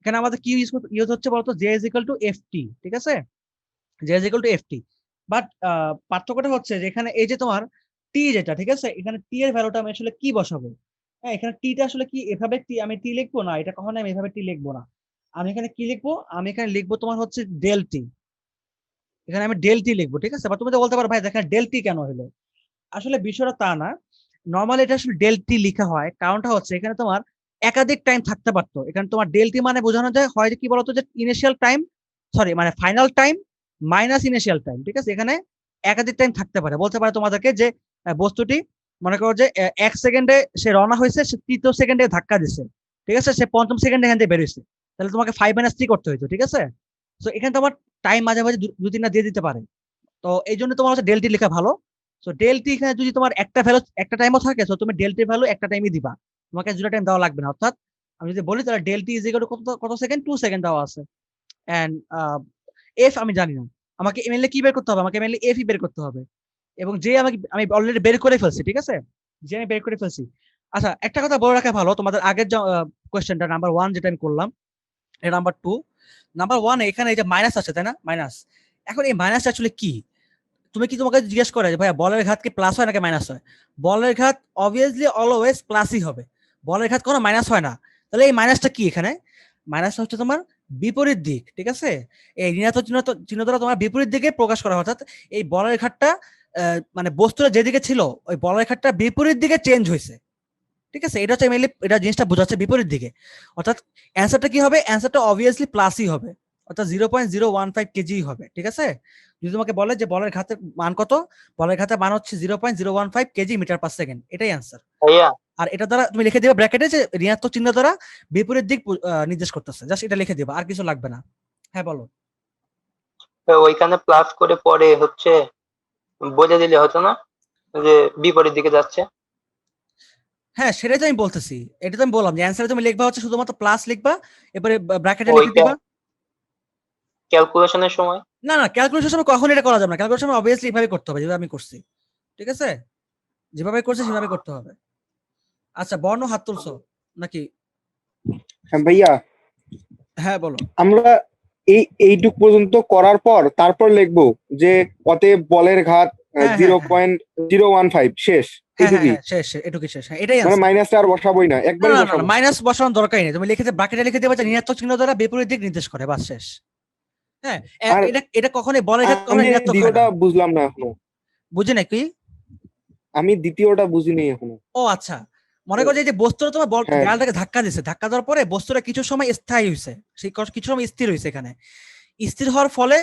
এখানে আমাদের কি ইউজ হচ্ছে বলতো, J is equal two FT, ঠিক আছে। J is equal two FT. But পার্থক্যটা হচ্ছে যে এখানে এই যে তোমার টি যেটা, ঠিক আছে, এখানে টি এর ভ্যালুটা আমি আসলে কি বসাবো। হ্যাঁ, এখানে টিটা আসলে কি এভাবে টি আমি টি লিখবো না, এটা কখনো আমি এভাবে টি লিখবো না। আমি এখানে কি লিখবো, আমি এখানে লিখবো তোমার হচ্ছে ডেল টি। এখানে আমি ডেল টি লিখবো, ঠিক আছে। বা তুমি তো বলতে পারো ভাই দেখেন ডেল টি কেন হলো, আসলে বিষয়টা তা না। নর্মালি এটা আসলে ডেল টি লিখা হয়, কারণটা হচ্ছে এখানে তোমার একাধিক টাইম থাকতে পারতো। এখানে তোমার ডেল টি মানে বোঝানো যায় হয় যে কি বলতো, যে ইনিশিয়াল টাইম, সরি মানে final time minus initial time, ঠিক আছে। এখানে একাধিক টাইম থাকতে পারে, বলতে পারে তোমাদেরকে যে বস্তুটি মনে করো যে 1 সেকেন্ডে সে রওনা হয়েছে, সে 3য় সেকেন্ডে ধাক্কা দিছে, ঠিক আছে, সে 5ম সেকেন্ডে এখান থেকে বেরোইছে, তাহলে তোমাকে 5 - 3 করতে হইতো, ঠিক আছে। তো এখানে তোমার টাইম মাঝে মাঝে 2-3টা দিয়ে দিতে পারে। তো এই জন্য তোমার হচ্ছে ডেলটি লেখা ভালো। সো ডেলটি এখানে যদি তোমার একটা ভ্যালু একটা টাইমও থাকে, তো তুমি ডেলটি ভ্যালু একটা টাইমই দিবা, তোমাকে 2টা টাইম দেওয়া লাগবে না। অর্থাৎ আমি যদি বলি তাহলে ডেলটি ইজ ইকুয়াল টু কত কত সেকেন্ড, 2 সেকেন্ড দেওয়া আছে। এন্ড এফ আমি জানি না, আমাকে মেইনলি কি বের করতে হবে, আমাকে মেইনলি এফ ই বের করতে হবে। এবং যে আমি অলরেডি বের করে ফেলছি, ঠিক আছে, যে আমি বের করে ফেলছি। আচ্ছা, একটা কথা বলে রাখা ভালো, তোমাদের আগের যে কোয়েশ্চেনটা নাম্বার 1 যেটা আমি করলাম, এটা নাম্বার 2। নাম্বার 1 এখানে এই যে মাইনাস আছে, তাই না, মাইনাস। এখন এই মাইনাসটা আসলে কি, তুমি কি তোমাকে জিজ্ঞেস করে যে ভাইয়া বলের ঘাত কি প্লাস হয় নাকি মাইনাস হয়? বলের ঘাত অবভিয়াসলি অলওয়েজ প্লাসই হবে, বলের ঘাত কোনো মাইনাস হয় না। তাহলে এই মাইনাসটা কি, এখানে মাইনাসটা হচ্ছে তোমার বিপরীত দিক, ঠিক আছে। এই ঋণাত্মক চিহ্ন দ্বারা তোমার বিপরীত দিকে প্রকাশ করা হয়। অর্থাৎ এই বলের ঘাতটা মানে বস্তুটা যেদিকে ছিল ওই বলের ঘাতটা বিপরীত দিকে চেঞ্জ হয়েছে, ঠিক আছে। এটা হচ্ছে মেইনলি এটা জিনিসটা বোঝাচ্ছে বিপরীত দিকে। অর্থাৎ অ্যান্সারটা কি হবে, অ্যান্সারটা অবভিয়াসলি প্লাসই হবে, অর্থাৎ 0.015 কেজি হবে, ঠিক আছে। যদি তোমাকে বলে যে বলের ঘাতের মান কত, বলের ঘাতের মান হচ্ছে 0.015 কেজি মিটার পার সেকেন্ড, এটাই অ্যান্সার। ভাইয়া আর এটা দ্বারা তুমি লিখে দিবা ব্র্যাকেটে যে ঋণাত্মক চিহ্ন দ্বারা বিপরীত দিক নির্দেশ করতেছে, জাস্ট এটা লিখে দিবা, আর কিছু লাগবে না। হ্যাঁ বলো। ওইখানে প্লাস করে পরে হচ্ছে বলে দিলে হতো না যে বিপরীত দিকে যাচ্ছে? হ্যাঁ, সেটাই তো আমি বলতেছি, এটা তো আমি বললাম যে অ্যান্সারে তুমি লিখবা হচ্ছে শুধুমাত্র প্লাস লিখবা, এবারে ব্র্যাকেটে লিখে ওইটা দিবা। ক্যালকুলেশনের সময়। না না, ক্যালকুলেশন সময় কখন এটা করা যাবে না, ক্যালকুলেশন অবভিয়াসলি এভাবে করতে হবে যেভাবে আমি করছি, ঠিক আছে, যেভাবে করছি সেভাবে করতে হবে। আচ্ছা, বর্ণ হাত তুলছো নাকি? হ্যাঁ ভাইয়া, হ্যাঁ বলো। আমরা এইটুক পর্যন্ত করার পর তারপর লিখবো যে অতএব বলের ঘাত হ্যাঁ, হ্যাঁ, 0.015 শেষ, হ্যাঁ, হ্যাঁ, এইটুকুই। হ্যাঁ, শেষ শেষ, এটুকুই শেষ, হ্যাঁ, এটাই মানে answer। মাইনাসটা আর বসাবোই না, না একবারই না না বসাবো। মাইনাস বসানোর দরকারই নেই, তুমি লিখে ব্র্যাকেটে লিখে দেবে যে ঋণাত্মক চিহ্ন দ্বারা বিপরীত দিক নির্দেশ করে, বাস শেষ। হ্যাঁ, আর এটা কখনোই বলের ক্ষেত্রে আমি কখনোই ঋণাত্মক হয় দ্বিতীয়টা না, বুঝলাম না এখনো, বুঝি নাকি? আমি দ্বিতীয়টা বুঝিনি এখনো। ও আচ্ছা, মনে করো যে বস্তুটা তোমার বল হ্যাঁ। দেয়ালটাকে ধাক্কা দিছে, ধাক্কা দেওয়ার পরে বস্তুটা কিছু সময় স্থায়ী হয়েছে, সেই কিছু সময় স্থির হয়েছে। এখানে স্থির হওয়ার ফলে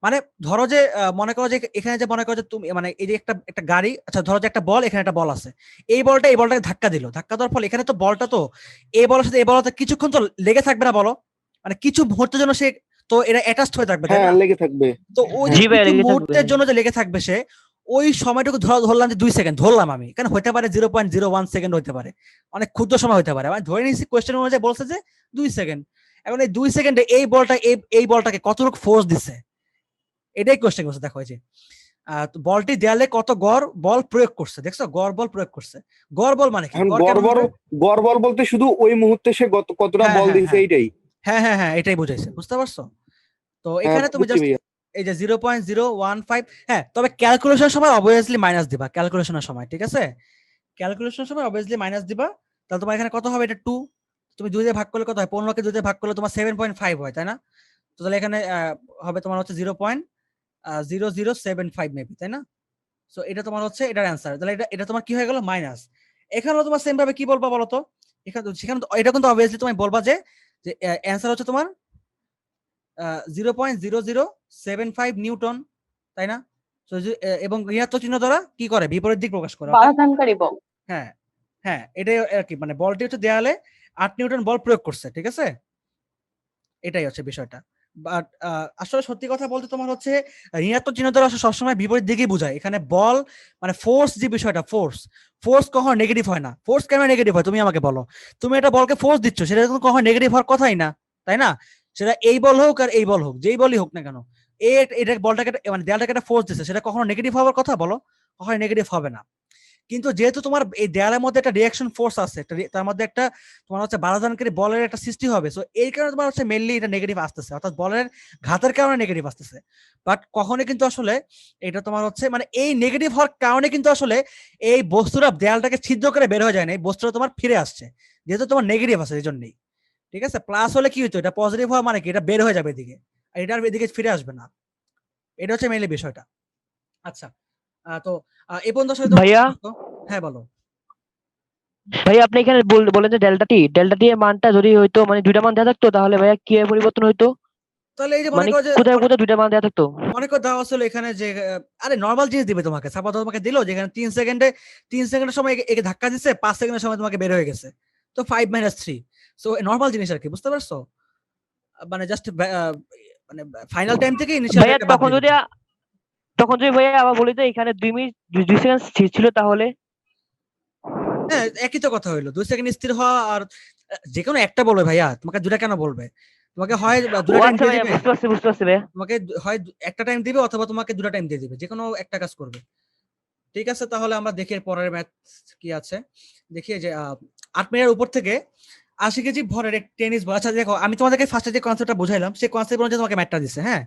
মানে ধরো যে মনে করো যে এখানে যে মনে করো যে তুমি মানে এই যে একটা গাড়ি, আচ্ছা ধরো যে একটা বল, এখানে একটা বল আছে, এই বলটাকে ধাক্কা দিল, ধাক্কা দেওয়ার ফলে এখানে তো বলটা তো এই বলের সাথে এই বলটা কিছুক্ষণ তো লেগে থাকবে না, বলো মানে কিছু মুহূর্তের জন্য সে তো এরা অ্যাটাচড হয়ে থাকবে, তাই হ্যাঁ, না? লেগে থাকবে। তো ওই যে জি ভাই, কিছু লেগে থাকবে। মুহূর্তের জন্য যে লেগে থাকবে সে, ওই সময়টুকু ধরলাম যে 2 সেকেন্ড ধরলাম আমি, কারণ হতে পারে 0.01 সেকেন্ড হতে পারে, অনেক ক্ষুদ্র সময় হতে পারে, আমি ধরে নিয়েছি কোয়েশ্চেন অনুযায়ী বলছে যে 2 সেকেন্ড। এখন এই 2 সেকেন্ডে এই বলটা এই বলটাকে কতটুকু ফোর্স দিছে, এটাই কোয়েশ্চেন করছে। দেখো এই যে তো বলটি দেয়ালে কত গড় বল প্রয়োগ করছে, দেখছো গড় বল প্রয়োগ করছে। গড় বল মানে কি? এখন গড় কেন হবে? গড়বল বলতে শুধু ওই মুহূর্তে সে কতটা হ্যাঁ, বল হ্যাঁ, দিয়েছে হ্যাঁ, এইটাই। হ্যাঁ, হ্যাঁ, হ্যাঁ, এটাই বুঝাইছে, বুঝতে পারছো? তো হ্যাঁ, এখানে তুমি বুঝছি জাস্ট ভাইয়া। এই যে 0.015, হ্যাঁ, তবে ক্যালকুলেশনের সময় অবভিয়াসলি মাইনাস দিবা, ক্যালকুলেশনের সময়, ঠিক আছে? ক্যালকুলেশনের সময় অবভিয়াসলি মাইনাস দিবা। তাহলে তোমার এখানে কত হবে? এটা 2, তুমি 2 দিয়ে ভাগ করলে কত হয়? 15 কে 2 দিয়ে ভাগ করলে তোমার 7.5 হয়, তাই না? তো তাহলে এখানে হবে তোমার হচ্ছে 0.0075 মেবি, তাই না? সো এটা তোমার হচ্ছে এটার অ্যান্সার। তাহলে এটা তোমার কি হয়ে গেল? মাইনাস। এখানেও তোমার সেম ভাবে কি বলবা বলো তো? সেখানে এটা কিন্তু অবভিয়াসলি তুমি বলবা যে অ্যান্সার হচ্ছে তোমার 0.0075 নিউটন, তাই না? So, এবং ঋণাত্মক চিহ্ন দ্বারা কি করে? বিপরীত দিক প্রকাশ করে, অর্থাৎ বাধাদানকারী বল। হ্যাঁ, হ্যাঁ, এটাই আর কি, মানে বলটি হচ্ছে দেয়ালে 8 নিউটন বল প্রয়োগ করছে, ঠিক আছে? এটাই হচ্ছে বিষয়টা। বাট আসলে সত্যি কথা বলতে তোমার হচ্ছে ঋণাত্মক চিহ্ন দ্বারা আসলে সবসময় বিপরীত দিকেই বোঝায়। এখানে বল মানে ফোর্স, যে বিষয়টা ফোর্স কখনো নেগেটিভ হয় না। ফোর্স কেন নেগেটিভ হয় তুমি আমাকে বলো? তুমি একটা বলকে ফোর্স দিচ্ছ, সেটা কিন্তু কখনো নেগেটিভ হওয়ার কথাই না, তাই না? সেটা এই বল হোক আর এই বল হোক, যেই বলই হোক না কেন, এটা বলটাকে মানে দেয়ালটাকে একটা ফোর্স দিচ্ছে, সেটা কখনো নেগেটিভ হওয়ার কথা বলো? কখনো নেগেটিভ হবে না। কিন্তু যেহেতু তোমার এই দেয়ালের মধ্যে একটা রিঅ্যাকশন ফোর্স আছে, তার মধ্যে একটা তোমার হচ্ছে বাধাদানকারী বলের একটা সৃষ্টি হবে, সো এই কারণে তোমার হচ্ছে মেইনলি এটা নেগেটিভ আসতেছে, অর্থাৎ বলের ঘাতের কারণে নেগেটিভ আসতেছে। বাট কখনো কিন্তু আসলে এটা তোমার হচ্ছে মানে এই নেগেটিভ হওয়ার কারণে কিন্তু আসলে এই বস্তুটা দেয়ালটাকে ছিদ্র করে বের হয়ে যায় না, এই বস্তুটা তোমার ফিরে আসছে, যেহেতু তোমার নেগেটিভ আছে এই জন্যই। ঠিক আছে, প্লাস হলে কি হতো? এটা পজিটিভ হওয়া মানে কি? এটা বের হয়ে যাবে এদিকে, আর এটা আর এদিকে ফিরে আসবে না। এটা হচ্ছে মেইনলি বিষয়টা। আচ্ছা, তো এই পর্যন্ত আসলে তোমার ভাইয়া? প্রশ্ন? হ্যাঁ, বলো। ভাইয়া আপনি এখানে বলেন যে ডেল্টা টি এর মানটা যদি হইতো মানে দুইটা মান দেওয়া থাকতো, তাহলে ভাইয়া কি পরিবর্তন হইতো? তাহলে এই যে মনে মানে করো যে কোথায় কোথায় দুইটা মান দেওয়া থাকতো? মনে করো দেওয়া আসলে এখানে যে আরে নরমাল জিনিস দিবে তোমাকে, সাপোজ তোমাকে দিলো যেখানে 3 সেকেন্ডের সময় একে ধাক্কা দিচ্ছে, 5 সেকেন্ডের সময় তোমাকে বের হয়ে গেছে, তো 5 - 3, সো নরমাল জিনিস আর কি, বুঝতে পারছো? মানে জাস্ট মানে ফাইনাল টাইম থেকে ইনিশিয়াল ভাইয়া টাইমটা বাদ দিয়ে দিবে। তখন যদি ভাইয়া আবার বলি তো এখানে 2 মিনিট 2 সেকেন্ড স্থির ছিল, তাহলে? হ্যাঁ, একই তো কথা হইলো, 2 সেকেন্ড স্থির হওয়া আর যে কোনো একটা বলবে ভাইয়া, তোমাকে দুটা কেন বলবে? তোমাকে হয় ও দুটা টাইম আচ্ছা দিয়ে ভাইয়া, দিবে, বুঝতে পারছি ভাইয়া। তোমাকে হয় একটা টাইম দিবে অথবা তোমাকে দুটা টাইম দিয়ে দিবে, যে কোনো একটা কাজ করবে। ঠিক আছে, তাহলে আমরা দেখি এর পরের ম্যাথ কি আছে। দেখি যে 8 মিটার উপর থেকে 80 কেজি ভরের এক টেনিস বল। আচ্ছা দেখো, আমি তোমাদেরকে ফার্স্টে যে কনসেপ্টটা বুঝাইলাম, সেই কনসেপ্ট অনুযায়ী তোমাকে ম্যাথটা দিছে, হ্যাঁ,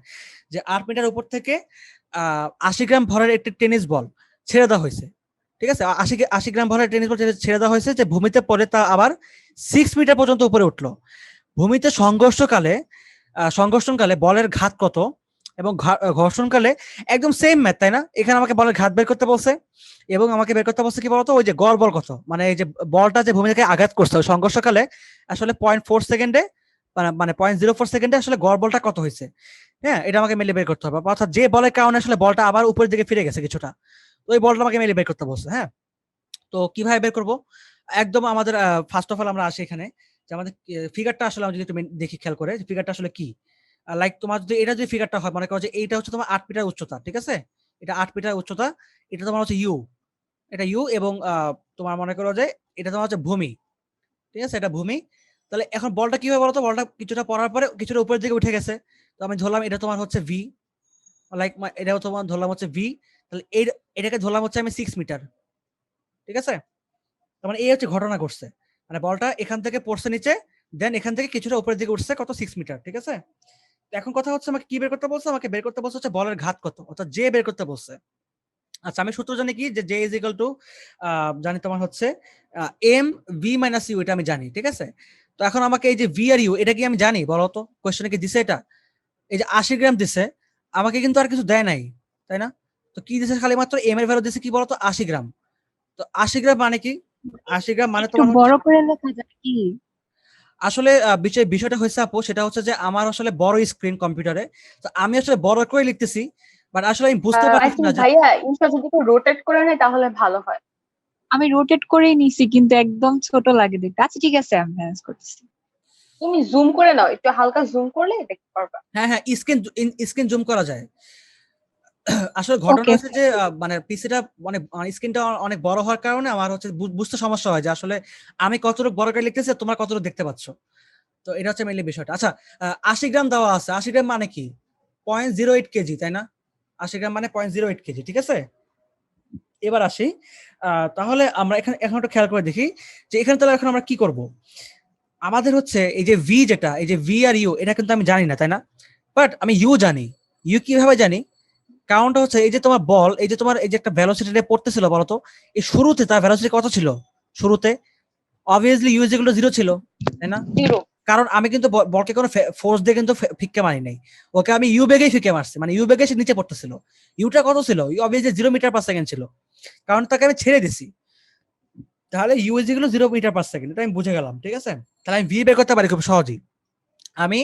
যে 8 মিটার উপর থেকে 80 গ্রাম ভরের একটি টেনিস বল ছেড়ে দেওয়া হয়েছে। ঠিক আছে, 80 গ্রাম ভরের টেনিস বল ছেড়ে দেওয়া হয়েছে, যে ভূমিতে পড়ে তা আবার 6 মিটার পর্যন্ত উপরে উঠলো। ভূমিতে সংঘর্ষণকালে বলের ঘাত কত এবং ঘর্ষণকালে, একদম সেম ম্যাথ, তাই না? এখানে আমাকে বলের ঘাত বের করতে বলছে এবং আমাকে বের করতে বলছে কি বলতো, ওই যে গড় বল কত, মানে এই যে বলটা যে ভূমি থেকে আঘাত করছে ওই সংঘর্ষকালে আসলে 0.4 সেকেন্ডে, মানে 0.04 সেকেন্ডে আসলে গড় বলটা কত হয়েছে। হ্যাঁ, এটা আমাকে মিলে বের করতে হবে, অর্থাৎ যে বলের কারণে আসলে বলটা আবার উপরের দিকে ফিরে গেছে কিছুটা, তো ওই বলটা আমাকে মিলে বের করতে বলছে। হ্যাঁ, তো কিভাবে বের করব? একদম আমাদের ফার্স্ট অফ অল আমরা আসি এখানে, যে আমাদের ফিগারটা আসলে আমরা যদি একটু দেখি খেয়াল করে ফিগারটা আসলে কি। লাইক তোমার যদি এটা যদি ফিগারটা হয়, মনে করো যে এইটা হচ্ছে তোমার 8 মিটার উচ্চতা, ঠিক আছে? এটা 8 মিটার উচ্চতা, এটা তোমার হচ্ছে ইউ, এটা ইউ, এবং তোমার মনে করো যে এটা তোমার হচ্ছে ভূমি, ঠিক আছে? এটা ভূমি। তাহলে এখন বলটা কি হবে বলতো? বলটা কিছুটা পড়ার পরে কিছুটা উপরের দিকে উঠে গেছে, তো আমি ধরলাম এটা তোমার হচ্ছে ভি, লাইক এটাও তোমার ধরলাম হচ্ছে ভি, তাহলে এটাকে ধরলাম হচ্ছে আমি 6 মিটার, ঠিক আছে? তার মানে এই হচ্ছে ঘটনা ঘটছে, মানে বলটা এখান থেকে পড়ছে নিচে, দেন এখান থেকে কিছুটা উপরের দিকে উঠছে কত, 6 মিটার, ঠিক আছে? এখন কথা হচ্ছে আমাকে কি বের করতে বলছে, আমাকে বের করতে বলছে হচ্ছে বলের ঘাত কত, অর্থাৎ জে বের করতে বলছে। আচ্ছা আমি সূত্র জানি কি, যে জে ইজ ইকুয়াল টু জানি তোমার হচ্ছে এম ভি মাইনাস ইউ, এটা আমি জানি, ঠিক আছে। তো এখন আমাকে এই যে ভি আর ইউ এটা কি আমি জানি বলো তো, কোশ্চেনে কি দিছে এটা, এই যে 80 গ্রাম দিছে, আমাকে কিন্তু আর কিছু দেয় নাই, তাই না? তো কি দিছে, খালি মাত্র এম এর ভ্যালু দিছে কি বলতো, 80 গ্রাম। তো 80 গ্রাম মানে কি, 80 গ্রাম মানে একটু তোমার হচ্ছে, বড় করে লেখা যায় কি? আসলে বিষয়টা হয়েছে আপু, সেটা হচ্ছে যে আমার আসলে বড় স্ক্রিন কম্পিউটারে, তো আমি আসলে বড় করে লিখতেছি, বাট আসলে আমি বুঝতে আই পারতেছি থিঙ্ক না যে, ভাইয়া ইনশা যদি রোটেট করে নেয় তাহলে ভালো হয়। আমি রোটেট করেই নিছি কিন্তু একদম ছোট লাগে দেখতে। আচ্ছা ঠিক আছে, আমি ম্যানেজ করতেছি। তুমি জুম করে নাও, একটু হালকা জুম করলে দেখতে পারবা। হ্যাঁ হ্যাঁ স্ক্রিন জুম করা যায়। আসলে ঘটনা ওকে হচ্ছে যে মানে পিসিটা মানে স্ক্রিনটা অনেক বড় হওয়ার কারণে আমার হচ্ছে বুঝতে সমস্যা হয় যে আসলে আমি কতটুকু বড় করে লিখতেছি, তোমরা কতটুকু দেখতে পাচ্ছ। তো এটা হচ্ছে মেইনলি বিষয়টা। আচ্ছা 80 গ্রাম দেওয়া আছে, 80 গ্রাম মানে কি 0.08 কেজি, তাই না? 80 গ্রাম মানে 0.08 কেজি, ঠিক আছে। এবার আসি, তাহলে আমরা এখানে এখন একটু খেয়াল করে দেখি যে এখানে তাহলে এখন আমরা কি করব। আমাদের হচ্ছে এই যে ভি, যেটা এই যে ভি আর ইউ, এটা কিন্তু আমি জানি না, তাই না? বাট আমি ইউ জানি। ইউ কিভাবে জানি, কারণটা হচ্ছে এই যে তোমার বল, এই যে তোমার এই যে একটা ভেলোসিটি পড়তেছিল বলতো, এই শুরুতে তার ভেলোসিটি কত ছিল শুরুতে, obviously U is equal to 0 ছিল, তাই না? 0। কারণ আমি কিন্তু বলকে কোনো ফোর্স দিয়ে কিন্তু ফিক্কে মারি নাই, ওকে আমি ইউ বেগেই ফিকে মারছি, মানে ইউ বেগে সে নিচে পড়তেছিল। ইউটা কত ছিল, U obviously 0 metre per second ছিল, কারণ তাকে আমি ছেড়ে দিছি। তাহলে U is equal to 0 metre per second, এটা আমি বুঝে গেলাম, ঠিক আছে। তাহলে আমি ভি বের করতে পারি খুব সহজেই। আমি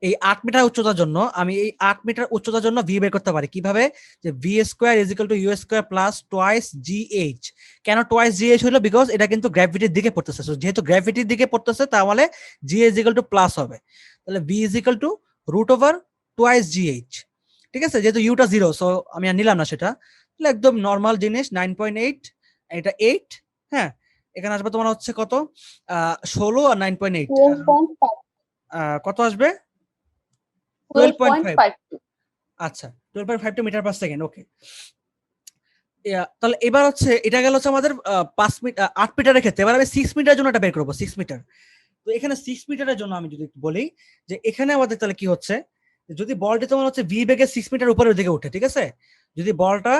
এই 8 মিটার উচ্চতার জন্য, আমি এই 8 মিটার উচ্চতার জন্য ভি বের করতে পারি কিভাবে, যে V square is equal to U square plus twice G H. কেন টোয়াইস জি এইচ হলো, বিকজ এটা কিন্তু গ্র্যাভিটির দিকে পড়তেছে, So, যেহেতু গ্র্যাভিটির দিকে পড়তেছে তাহলে G is equal to plus হবে। তাহলে V is equal to root over twice G H, ঠিক আছে। যেহেতু ইউটা 0, সো আমি আর নিলাম না সেটা, তাহলে একদম নর্মাল জিনিস 9.8, এটা 8, হ্যাঁ। এখানে আসবে তোমার হচ্ছে কত, 16 আর 9.8, 12.5। কত আসবে, 12.5। 12.52। আচ্ছা 12.52 মিটার পার সেকেন্ড, ওকে। তাহলে এবার হচ্ছে এটা গেল হচ্ছে আমাদের 5 মিটার 8 মিটারের ক্ষেত্রে। এবার আমি 6 মিটারের জন্য এটা বের করবো, 6 মিটার। তো এখানে 6 মিটারের জন্য আমি যদি একটু বলি যে এখানে আমাদের তাহলে কি হচ্ছে, যদি বলটি তোমার হচ্ছে ভি বেগে 6 মিটার উপরের দিকে উঠে, ঠিক আছে, যদি বলটা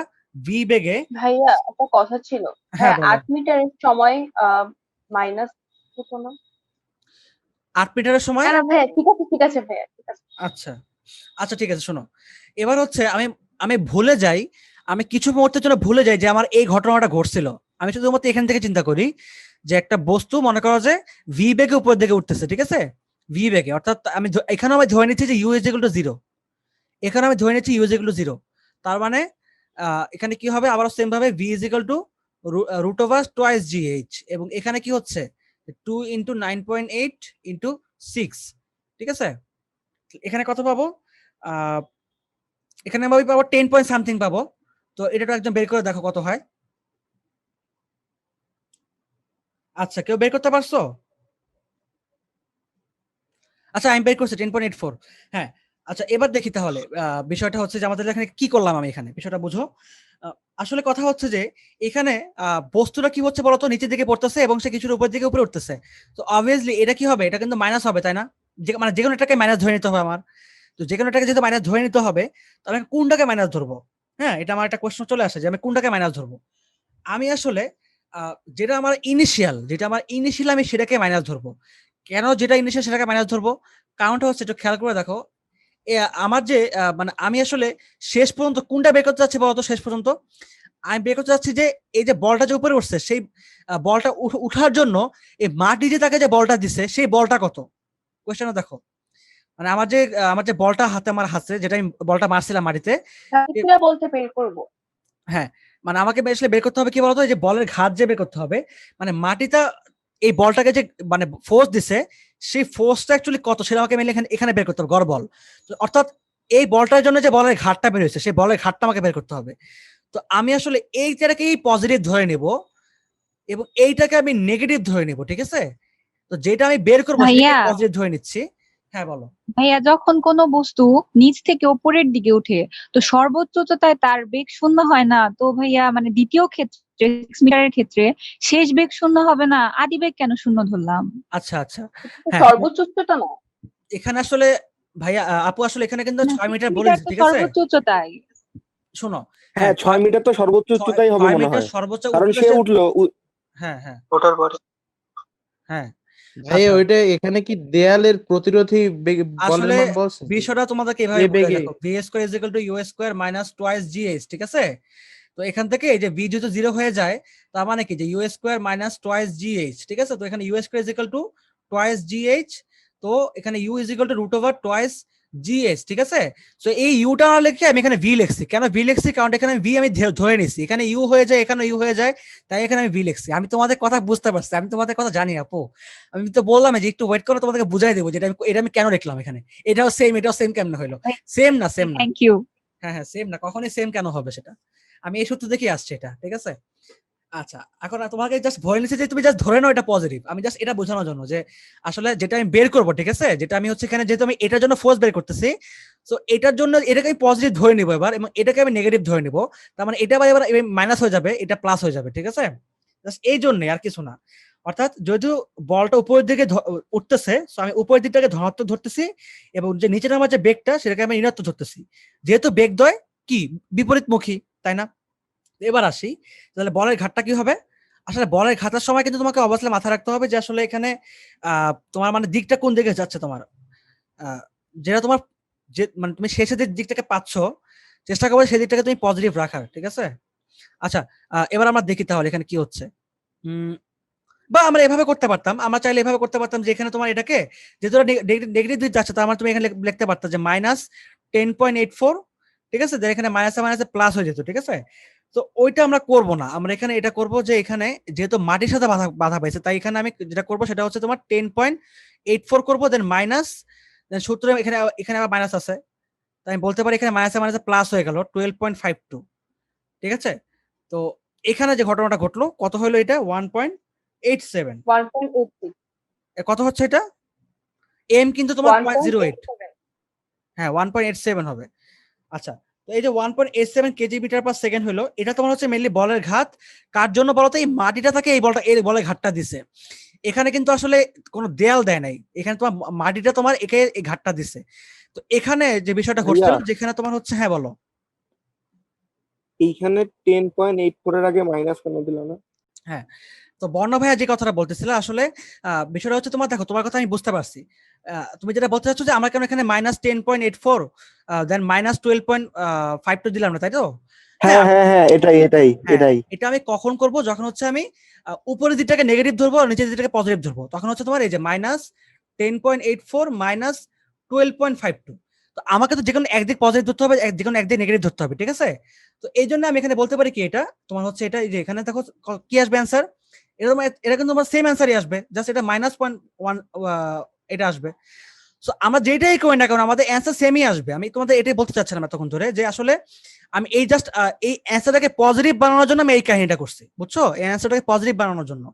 ভি বেগে, ভাইয়া একটা কথা ছিল, হ্যাঁ বলো, 8 মিটারের সময় মাইনাস হতো না? 8 মিটারের সময়, না না ভাইয়া, ঠিক আছে ভাইয়া, ঠিক আছে। আচ্ছা আচ্ছা ঠিক আছে শোনো। এবার হচ্ছে আমি আমি ভুলে যাই, আমি কিছু মুহূর্তের জন্য ভুলে যাই যে আমার এই ঘটনাটা ঘটছিল। আমি শুধুমাত্র এখান থেকে চিন্তা করি যে একটা বস্তু মনে করো যে ভি বেগে উপরের দিকে উঠতেছে, ঠিক আছে, ভি বেগে, অর্থাৎ আমি এখানে আমি ধরে নিচ্ছি যে ইউ ইজ ইকুয়াল টু 0, এখানে আমি ধরে নিচ্ছি ইউ ইজ ইকুয়াল টু 0। তার মানে এখানে কি হবে, আবার সেম ভাবে V is equal to root over twice G H, এবং এখানে কি হচ্ছে 2 ইন্টু 9.8 ইন্টু 6, ঠিক আছে। এখানে কত পাবো, আহ এখানে আমি পাবো 10 পয়েন্ট সামথিং পাবো। তো এটা তো একদম বের করে দেখো কত হয়। আচ্ছা কেউ বের করতে পারছো? আচ্ছা আমি বের করছি 10.84, হ্যাঁ। আচ্ছা এবার দেখি তাহলে বিষয়টা হচ্ছে যে আমাদের এখানে কি করলাম, আমি এখানে বিষয়টা বুঝো। আহ, আসলে কথা হচ্ছে যে এখানে বস্তুটা কি হচ্ছে বলতো, নিচের দিকে পড়তেছে এবং সে কিছুর উপর দিকে উপরে উঠতেছে। তো অবভিয়াসলি এটা কি হবে, এটা কিন্তু মাইনাস হবে, তাই না? মানে যে কোনো একটাকে মাইনাস ধরে নিতে হবে আমার। তো যে কোনো একটাকে যেহেতু মাইনাস ধরে নিতে হবে, তাহলে আমি কোনটাকে মাইনাস ধরবো? হ্যাঁ, এটা আমার একটা কোশ্চেন চলে আসে যে আমি কোনটাকে মাইনাস ধরবো। আমি আসলে যেটা আমার ইনিশিয়াল আমি সেটাকে মাইনাস ধরবো। কেন যেটা ইনিশিয়াল সেটাকে মাইনাস ধরবো, কারণটা হচ্ছে একটু খেয়াল করে দেখো। আমার যে মানে আমি আসলে শেষ পর্যন্ত কোনটা বের করতে চাচ্ছি বলতো, শেষ পর্যন্ত আমি বের করতে চাচ্ছি যে এই যে বলটা যে উপরে উঠছে, সেই বলটা উঠার জন্য এই মাটি যে তাকে যে বলটা দিছে সেই বলটা কত, কোয়েশ্চেনটা দেখো। মানে আমার যে বলটা আমার হাতে যেটা আমি বলটা মারছিলাম মাটিতে, কিভাবে বলতে বের করবো? হ্যাঁ, মানে আমাকে আসলে বের করতে হবে কি বলতো, এই যে বলের ঘাত যে বের করতে হবে, মানে মাটিটা এই বলটাকে যে মানে ফোর্স দিছে, সেই ফোর্সটা অ্যাকচুয়ালি কত সেটা আমাকে মেলে এখানে এখানে বের করতে হবে, গড় বল। তো অর্থাৎ এই বলটার জন্য যে বলের ঘাতটা বের হয়েছে সেই বলের ঘাতটা আমাকে বের করতে হবে। তো আমি আসলে এইটাকেই পজিটিভ ধরে নেব এবং এইটাকে আমি নেগেটিভ ধরে নেব, ঠিক আছে। তো যেটা আমি বের করবো সেটাকে ভাইয়া পজিটিভ ধরে নিচ্ছি। হ্যাঁ বলো। ভাইয়া যখন কোনো বস্তু নিচ থেকে উপরের দিকে উঠে, তো সর্বোচ্চ উচ্চতায় তার বেগ শূন্য হয় না তো ভাইয়া, মানে দ্বিতীয় ক্ষেত্রে 6 মিটারের ক্ষেত্রে শেষ বেগ শূন্য হবে না, আদি বেগ কেন শূন্য ধরলাম? আচ্ছা আচ্ছা, তো হ্যাঁ সর্বোচ্চ উচ্চতা না? এখানে আসলে ভাইয়া আপু আসলে এখানে কিন্তু না, 6 6 মিটার বলে মিটার দিচ্ছে, তো ঠিক আছে? সর্বোচ্চ উচ্চতাই। শোনো, হ্যাঁ, 6 মিটার তো সর্বোচ্চ উচ্চতাই হবে 6 মনে মিটার হয়, সর্বোচ্চ কারণ উচ্চতা সে সে, উঠলো হ্যাঁ হ্যাঁ ওঠার পরে হ্যাঁ। ভাই আচ্ছা ওইটা এখানে কি দেয়ালের প্রতিরোধী বলের আসলে মান বলছে বিষয়টা তোমাদেরকে যে এভাবে বোঝায়, বেগে? দেখো V square is equal to U square minus twice G H, ঠিক আছে? তো এখান থেকে এই যে ভি যেহেতু 0 হয়ে যায়, তার মানে কি যে U square minus twice G H, ঠিক আছে? তো এখানে U square is equal to twice G H, তো এখানে U is equal to root over twice G H, ঠিক আছে? তো এই ইউটা না লিখে আমি এখানে ভি লিখছি। কেন ভি লিখছি? কারণ এখানে ভি আমি ধরে নিছি, এখানে ইউ হয়ে যায়, এখানে ইউ হয়ে যায়, তাই এখানে আমি ভি লিখছি। আমি তোমাদের কথা বুঝতে পারছি, আমি তোমাদের কথা জানি আপু। আমি তো বললাম যে একটু ওয়েট করো, তোমাদেরকে বুঝাই দেবো যেটা এটা আমি কেন লিখলাম এখানে। এটাও সেম কেমন হলো? সেম না, সেম না। Thank you. হ্যাঁ হ্যাঁ, সেম না, কখনোই সেম কেন হবে সেটা? আমি এই সূত্র দেখে আসছে এটা, ঠিক আছে? আচ্ছা এখন তোমাকে জাস্ট ধরে নিচ্ছে যে তুমি জাস্ট ধরে নাও এটা পজিটিভ। আমি জাস্ট এটা বোঝানোর জন্য যে আসলে যেটা আমি বের করবো, ঠিক আছে, যেটা আমি হচ্ছে এখানে যেহেতু আমি এটার জন্য ফোর্স বের করতেছি, তো এটার জন্য এটাকে আমি পজিটিভ ধরে নিবো এবার, এবং এটাকে আমি নেগেটিভ ধরে নিবো। তার মানে এটা এবার মাইনাস হয়ে যাবে, এটা প্লাস হয়ে যাবে, ঠিক আছে? জাস্ট এই জন্যই, আর কিছু না। অর্থাৎ যদিও বলটা উপরের দিকে উঠতেছে, তো আমি উপরের দিকটাকে ধনাত্মক ধরতেছি, এবং যে নিচে নামার যে বেগটা সেটাকে আমি ঋণাত্মক ধরতেছি, যেহেতু বেগদ্বয় কি বিপরীতমুখী, তাই না? এবার আসি, তাহলে বলের ঘাতটা কি হবে? আসলে বলের ঘাতার সময় কিন্তু তোমাকে অবশ্যই মাথায় রাখতে হবে যে আসলে এখানে তোমার মানে দিকটা কোন দিকে যাচ্ছে তোমার, আহ, যেটা তোমার যে মানে তুমি শেষের যে দিকটাকে পাচ্ছ, চেষ্টা করবে সেই দিকটাকে তুমি পজিটিভ রাখার, ঠিক আছে? আচ্ছা এবার আমরা দেখি তাহলে এখানে কি হচ্ছে। বা আমরা এভাবে করতে পারতাম, আমরা চাইলে এভাবে করতে পারতাম যে এখানে তোমার এটাকে যেহেতু নেগেটিভ দিক যাচ্ছে, তার মানে তুমি এখানে লিখতে পারতাম যে -10.84, ঠিক আছে? যে এখানে মাইনাসে মাইনাসে প্লাস হয়ে যেত, ঠিক আছে? তো ওইটা আমরা করব না, আমরা এখানে এটা করব যে এখানে যেহেতু মাটির সাথে বাধা বাধা পাইছে, তাই এখানে আমি যেটা করব সেটা হচ্ছে তোমার 10.84 করবো, দেন মাইনাস, দেন সূত্রে এখানে এখানে আবার মাইনাস আছে, তাই আমি বলতে পারি এখানে মাইনাসে মাইনাসে প্লাস হয়ে গেল 12.52, ঠিক আছে? তো এখানে যে ঘটনাটা ঘটলো কত হলো, এটা 1.87, 1.86, কত হচ্ছে এটা? এম কিন্তু তোমার 0.08, 1.87. হ্যাঁ 1.87 হবে। আচ্ছা তো এই যে 1.87 কেজি মিটার পার সেকেন্ড হলো, এটা তোমার হচ্ছে মেইনলি বলের ঘাত। কার জন্য বলতো? এই মাটিটা থাকে এই বলটা, এই বলের ঘাতটা দিছে। এখানে কিন্তু আসলে কোনো দেয়াল দেয় নাই, এখানে তোমার মাটিটা তোমার একে এই ঘাতটা দিছে। তো এখানে যে বিষয়টা ঘটছিল, ভাইয়া যেখানে তোমার হচ্ছে, হ্যাঁ বলো। এইখানে 10.84 এর আগে মাইনাস কেন দিল না? হ্যাঁ তো বর্ণ ভাইয়া যে কথাটা বলতেছিল আসলে বিষয়টা হচ্ছে তোমার, দেখো তোমার কথা আমি বুঝতে পারছি। তুমি যেটা বলতে চাচ্ছ যে আমরা কেন এখানে -10.84 দেন -12.52 দিলাম না, তাই তো? হ্যাঁ হ্যাঁ হ্যাঁ, এটাই এটাই হ্যাঁ এটাই। এটা আমি কখন করব? যখন হচ্ছে আমি উপরের দিকটাকে নেগেটিভ ধরবো আর নিচের দিকটাকে পজিটিভ ধরবো, তখন হচ্ছে তোমার এই যে -10.84 -12.52। তো আমাকে তো যেকোনো একদিক পজিটিভ ধরতে হবে, যেকোনো একদিক নেগেটিভ ধরতে হবে, ঠিক আছে? তো এই জন্য আমি এখানে বলতে পারি কি, এটা তোমার হচ্ছে এটা এই যে এখানে দেখো কি আসবে অ্যান্সার, এটা কিন্তু তোমার সেম অ্যান্সারই আসবে, জাস্ট এটা -0.1 এটা আসবে। সো আমরা যেটাই করি না কারণ আমাদের অ্যান্সার সেমই আসবে। আমি তোমাদের এটাই বলতে চাচ্ছিলাম এতক্ষণ ধরে যে আসলে আমি এই জাস্ট এই অ্যান্সারটাকে পজিটিভ বানানোর জন্য আমি এই কাহিনীটা করছি, বুঝছো? এই অ্যান্সারটাকে পজিটিভ বানানোর জন্য,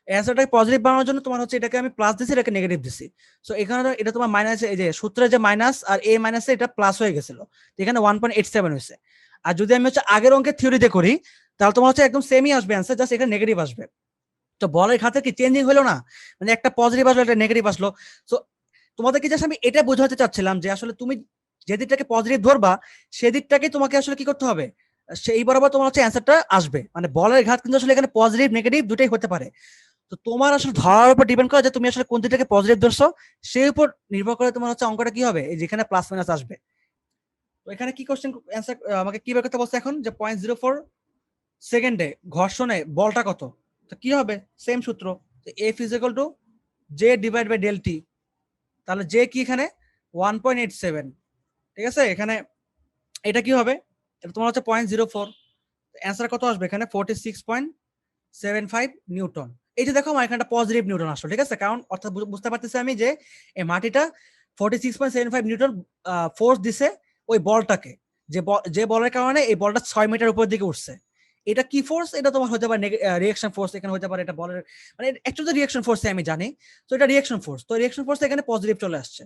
অ্যান্সারটাকে পজিটিভ বানানোর জন্য তোমার হচ্ছে এটাকে আমি প্লাস দিছি, এটাকে নেগেটিভ দিছি। সো এখানে এটা তোমার মাইনাস, এই যে সূত্রে যে মাইনাস আর এ মাইনাসে এটা প্লাস হয়ে গেছিল, এখানে 1.87 হয়েছে। আর যদি আমি হচ্ছে আগের অঙ্কের থিওরিতে করি তাহলে তোমার হচ্ছে একদম সেমই আসবে অ্যান্সার, জাস্ট এখানে নেগেটিভ আসবে। তো বলের খাতে কি চেঞ্জিং হলো না, মানে একটা পজিটিভ আসলো একটা নেগেটিভ আসলো। সো তোমাদেরকে জাস্ট আমি এটা বোঝাতে চাচ্ছিলাম যে আসলে তুমি যে দিকটাকে পজিটিভ ধরবা সেদিকটাকে তোমাকে আসলে কি করতে হবে, সেই বরাবর তোমার হচ্ছে অ্যান্সারটা আসবে। মানে বলের ঘাত কিন্তু আসলে এখানে পজিটিভ নেগেটিভ দুটাই হতে পারে। তো তোমার আসলে ধরার উপর ডিপেন্ড করে যে তুমি আসলে কোন দিকটাকে পজিটিভ ধরছো, সেই উপর নির্ভর করে তোমার হচ্ছে অঙ্কটা কি হবে, এই যেখানে প্লাস মাইনাস আসবে। তো এখানে কি কোশ্চেন অ্যান্সার আমাকে কি বের করতে বলছে এখন, যে 0.04 সেকেন্ডে ঘর্ষণে বলটা কত? তো কি হবে? সেম সূত্র, F is equal to J divide by del T. তাহলে জে কি এখানে 1.87, ঠিক আছে? এখানে এটা কি হবে? এটা তোমার হচ্ছে 0.04, অ্যান্সার কত আসবে এখানে? 46.75 নিউটন। এই যে দেখো আমার এখানে পজিটিভ নিউটন আসলো, ঠিক আছে? কারণ অর্থাৎ বুঝতে পারতেছি আমি যে এই মাটিটা 46.75 নিউটন ফোর্স দিছে ওই বলটাকে, যে বলের কারণে এই বলটা 6 মিটার উপরের দিকে উঠছে। এটা কি ফোর্স? এটা তোমার হতে পারে রিঅ্যাকশন ফোর্স, এখানে হতে পারে এটা বলের মানে অ্যাকচুয়ালি রিঅ্যাকশন ফোর্স আমি জানি। তো এটা রিঅ্যাকশন ফোর্স, তো রিঅ্যাকশন ফোর্স এখানে পজিটিভ চলে আসছে।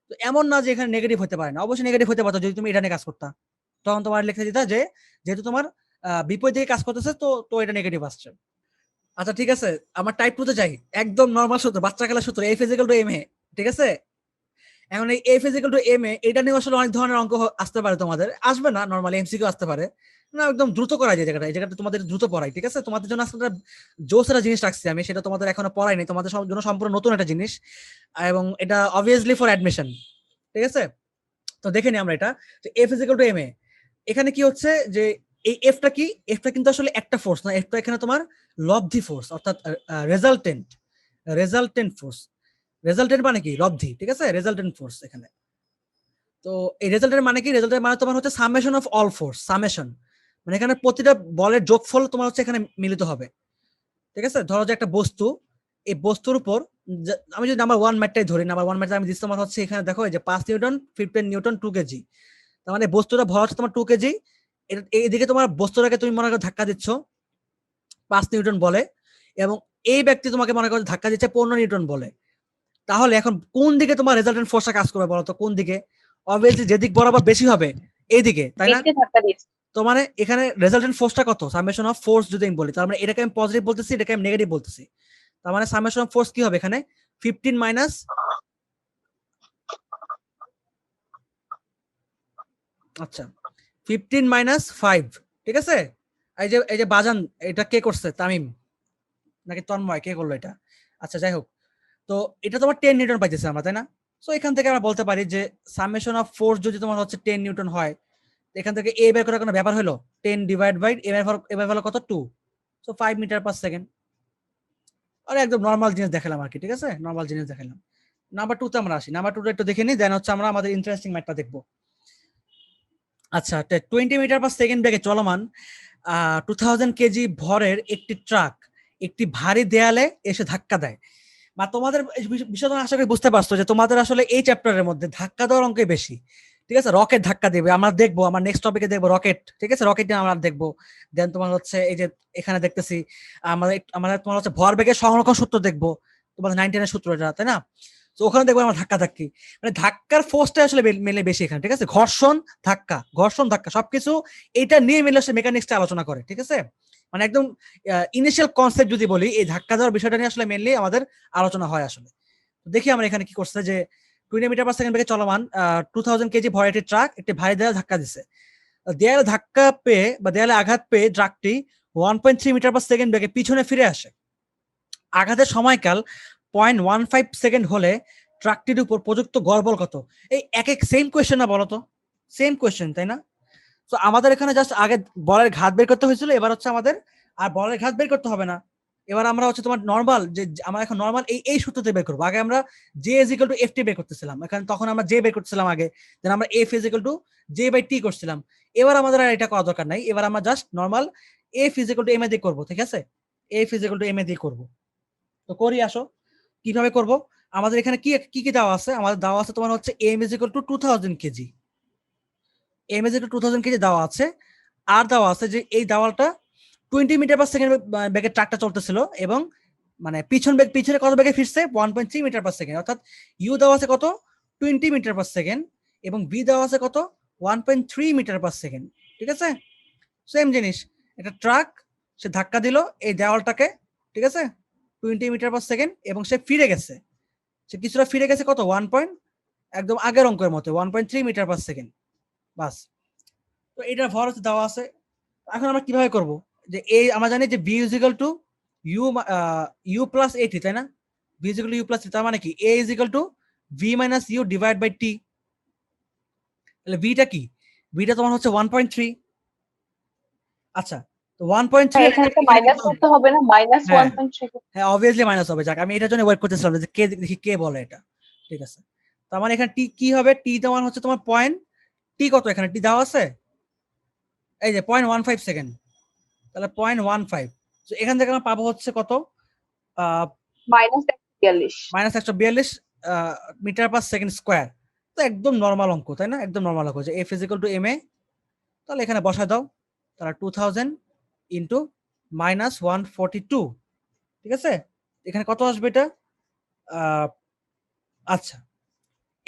তো এমন না যে এখানে নেগেটিভ হতে পারে না, অবশ্যই নেগেটিভ হতে পারতো যদি তুমি এটা নিয়ে কাজ করতা, তখন তোমার লিখে দিতা যে যেহেতু তোমার বিপরীত দিকে কাজ করতেছে তো তো এটা নেগেটিভ আসছে। আচ্ছা ঠিক আছে, আমার টাইপ 2 তে যাই, একদম নরমাল সূত্র, বাচ্চা খেলার সূত্র, F is equal to M A, ঠিক আছে? এখন এই F is equal to M A, এটা নিয়ে আসলে অনেক ধরনের অঙ্ক আসতে পারে, তোমাদের আসবে না নরমালি, এমসিকিউ আসতে পারে না, একদম দ্রুত করা যায় জায়গাটা, এই জায়গাটা তোমাদের দ্রুত পড়াই, ঠিক আছে? তোমাদের জন্য আসলে জোসের জিনিস রাখছি আমি, সেটা তোমাদের এখনো পড়াইনি, তোমাদের জন্য সম্পূর্ণ নতুন একটা জিনিস, এবং এটা অবভিয়াসলি ফর অ্যাডমিশন, ঠিক আছে? তো দেখে নিই আমরা এটা, যে F is equal to M A, এখানে কি হচ্ছে যে এই এফটা কি, এফটা কিন্তু আসলে একটা ফোর্স না, এফটা এখানে তোমার লব্ধি ফোর্স, অর্থাৎ রেজাল্টেন্ট ফোর্স। রেজাল্টেন্ট মানে কি? লব্ধি, ঠিক আছে? রেজাল্টেন্ট ফোর্স এখানে। তো এই রেজাল্টের মানে কি? রেজাল্টের মানে তোমার হচ্ছে summation of all force, summation মানে এখানে প্রতিটা বলের যোগফল তোমার হচ্ছে এখানে মিলিত হবে, ঠিক আছে? ধরো যে একটা বস্তু, এই বস্তুর উপর আমি যদি নাম্বার 1 ম্যাটটাই ধরি, নাম্বার 1 ম্যাটটা আমি দিচ্ছি তোমার হচ্ছে এখানে দেখো এই যে 5 নিউটন 15 নিউটন 2 কেজি, তার মানে বস্তুটা ভর হচ্ছে তোমার 2 কেজি, এইদিকে তোমার বস্তুটাকে তুমি মনে করো ধাক্কা দিচ্ছ 5 নিউটন বলে, এবং এই ব্যক্তি তোমাকে মনে করো ধাক্কা দিচ্ছে 15 নিউটন বলে, তাহলে এখন কোন দিকে তোমার রেজাল্টেন্ট ফোর্সটা কাজ করবে বলো তো? কোন দিকে? অবভিয়াসলি যেদিক বরাবর বেশি হবে এইদিকে, তাই না? এদিকে ধাক্কা দিয়েছে। তো মানে এখানে রেজাল্টেন্ট ফোর্সটা কত? সামেশন অফ ফোর্স যদি আমি বলি, তার মানে এটাকে আমি পজিটিভ বলতেছি, এটাকে আমি নেগেটিভ বলতেছি, তার মানে সামেশন অফ ফোর্স কি হবে এখানে? 15 মাইনাস, আচ্ছা 15 মাইনাস 5, ঠিক আছে? এই যে বাজান, এটা কে করছে? তামিম নাকি তন্ময়, কে করলো এটা? আচ্ছা যাই হোক, তো এটা তোমার 10 নিউটন পাইতেছে আমরা, তাই না? সো এখান থেকে আমরা বলতে পারি যে সামেশন অফ ফোর্স যদি তোমার হচ্ছে 10 নিউটন হয়, এখান থেকে এ বের করার কোনো ব্যাপার হলো? 10 ডিভাইড বাই এবার হলো কত? 2, সো 5 মিটার পার সেকেন্ড। আর একদম নরমাল জিনিস দেখালাম আর কি, ঠিক আছে? নরমাল জিনিস দেখালাম। নাম্বার 2 তে আমরা আসি, নাম্বার 2 টা একটু দেখে নিই, দেন হচ্ছে আমরা আমাদের ইন্টারেস্টিং ম্যাথটা দেখবো। আচ্ছা, 20 মিটার পার সেকেন্ড বেগে চলমান 2000 কেজি ভরের একটি ট্রাক একটি ভারী দেয়ালে এসে ধাক্কা দেয়, বা তোমাদের বিষয় আশা করি বুঝতে পারছো যে তোমাদের আসলে এই চ্যাপ্টারের মধ্যে ধাক্কা দেওয়ার অঙ্কই বেশি, ঠিক আছে? রকেট ধাক্কা দেবে, আমরা দেখবো, আমার নেক্সট টপিকে দেখবো রকেট, ঠিক আছে? রকেট নিয়ে আমরা দেখবো। দেন তোমার হচ্ছে এই যে এখানে দেখতেছি আমাদের তোমার হচ্ছে ভরবেগের সংরক্ষণ সূত্র দেখবো, তোমাদের 9-10 এর সূত্র এটা, তাই না? তো ওখানে দেখবো আমরা ধাক্কা ধাক্কি, মানে ধাক্কার ফোর্সটা আসলে মেলে বেশি এখানে, ঠিক আছে? ঘর্ষণ ধাক্কা সবকিছু এটা নিয়ে মিলে আসলে মেকানিক্সটা আলোচনা করে, ঠিক আছে? মানে একদম ইনিশিয়াল কনসেপ্ট যদি বলি, এই ধাক্কা দেওয়ার বিষয়টা নিয়ে আসলে মেনলি আমাদের আলোচনা হয় আসলে। দেখি আমরা এখানে কি করছে, যে 20 মিটার পার সেকেন্ড বেগে চলমান 2000 কেজি ভরের একটি ট্রাক একটি ভারী দেয়ালে ধাক্কা দিচ্ছে, দেয়ালে ধাক্কা পেয়ে বা দেয়ালে আঘাত পেয়ে ট্রাকটি 1.3 মিটার পার সেকেন্ড বেগে পিছনে ফিরে আসে। আঘাতের সময়কাল 0.15 সেকেন্ড হলে ট্রাকটির উপর প্রযুক্ত গড় বল কত? এই এক সেম কোয়েশ্চেন না, বলো তো? সেম কোয়েশ্চেন, তাই না? তো আমাদের এখানে জাস্ট আগে বলের ঘাত বের করতে হয়েছিল, এবার হচ্ছে আমাদের আর বলের ঘাত বের করতে হবে না, এবার আমরা হচ্ছে তোমার নরমাল, যে আমরা এখন নরমাল এই সূত্রতে বের করবো। আগে আমরা J is equal two F T বের করতেছিলাম, এখানে তখন আমরা জে বের করতেছিলাম আগে, দেন আমরা F is equal to J by T করছিলাম। এবার আমাদের আর এটা করা দরকার নাই, এবার আমরা just normal F is equal to M A দিয়ে করবো, ঠিক আছে? F is equal to M A দিয়ে করবো। তো করি, আসো কিভাবে করব। আমাদের এখানে কি কি কি দেওয়া আছে? আমাদের দেওয়া আছে তোমার হচ্ছে M is equal to 2000 KG, M is equal to 2000 KG দেওয়া আছে, আর দেওয়া আছে যে এই দেওয়ালটা 20 মিটার পার সেকেন্ড বেগে ট্রাকটা চলতেছিল, এবং মানে পিছনে কত বেগে ফিরছে? 1.3 মিটার পার সেকেন্ড, অর্থাৎ ইউ দেওয়া আছে কত? 20 মিটার পার সেকেন্ড, এবং বি দেওয়া আছে কত? 1.3 মিটার পার সেকেন্ড, ঠিক আছে? সেম জিনিস, একটা ট্রাক সে ধাক্কা দিল এই দেওয়ালটাকে, ঠিক আছে? 20 মিটার পার সেকেন্ড, এবং সে ফিরে গেছে, সে কিছুটা ফিরে গেছে কত? 1. একদম আগের অঙ্কের মতো 1.3 মিটার পার সেকেন্ড, বাস। তো এটা ভর হচ্ছে দেওয়া আছে। এখন আমরা কিভাবে করব? যে এই আমরা জানি যে B is equal to U plus at, তাই না? B is equal to U plus, তার মানে কি A is equal to V minus U divide by T. তাহলে ভিটা কি? ভিটা তোমার হচ্ছে 1.3। আচ্ছা, তো 1.3 এখানে তো মাইনাস করতে হবে না, মাইনাস হ্যাঁ। 1.3। হ্যাঁ, অবভিয়াসলি মাইনাস হবে। যাক, আমি এটার জন্য ওয়েট করতেছিলাম যে কে দেখি কে বলে এটা, ঠিক আছে? তার মানে এখানে টি কি হবে? টি তোমার হচ্ছে তোমার পয়েন্ট টি কত? এখানে টি দেওয়া আছে, এই যে 0.15 সেকেন্ড, তাহলে 0.15। তো এখান থেকে আমরা পাবো হচ্ছে কত? Minus 142। Minus 142 metre per second square. তো একদম নর্মাল অঙ্ক, তাই না? একদম নর্মাল অঙ্ক, যে F is equal to M A. তাহলে এখানে বসায় দাও, তাহলে 2000 ইন্টু মাইনাস 142, ঠিক আছে? এখানে কত আসবে এটা? আচ্ছা,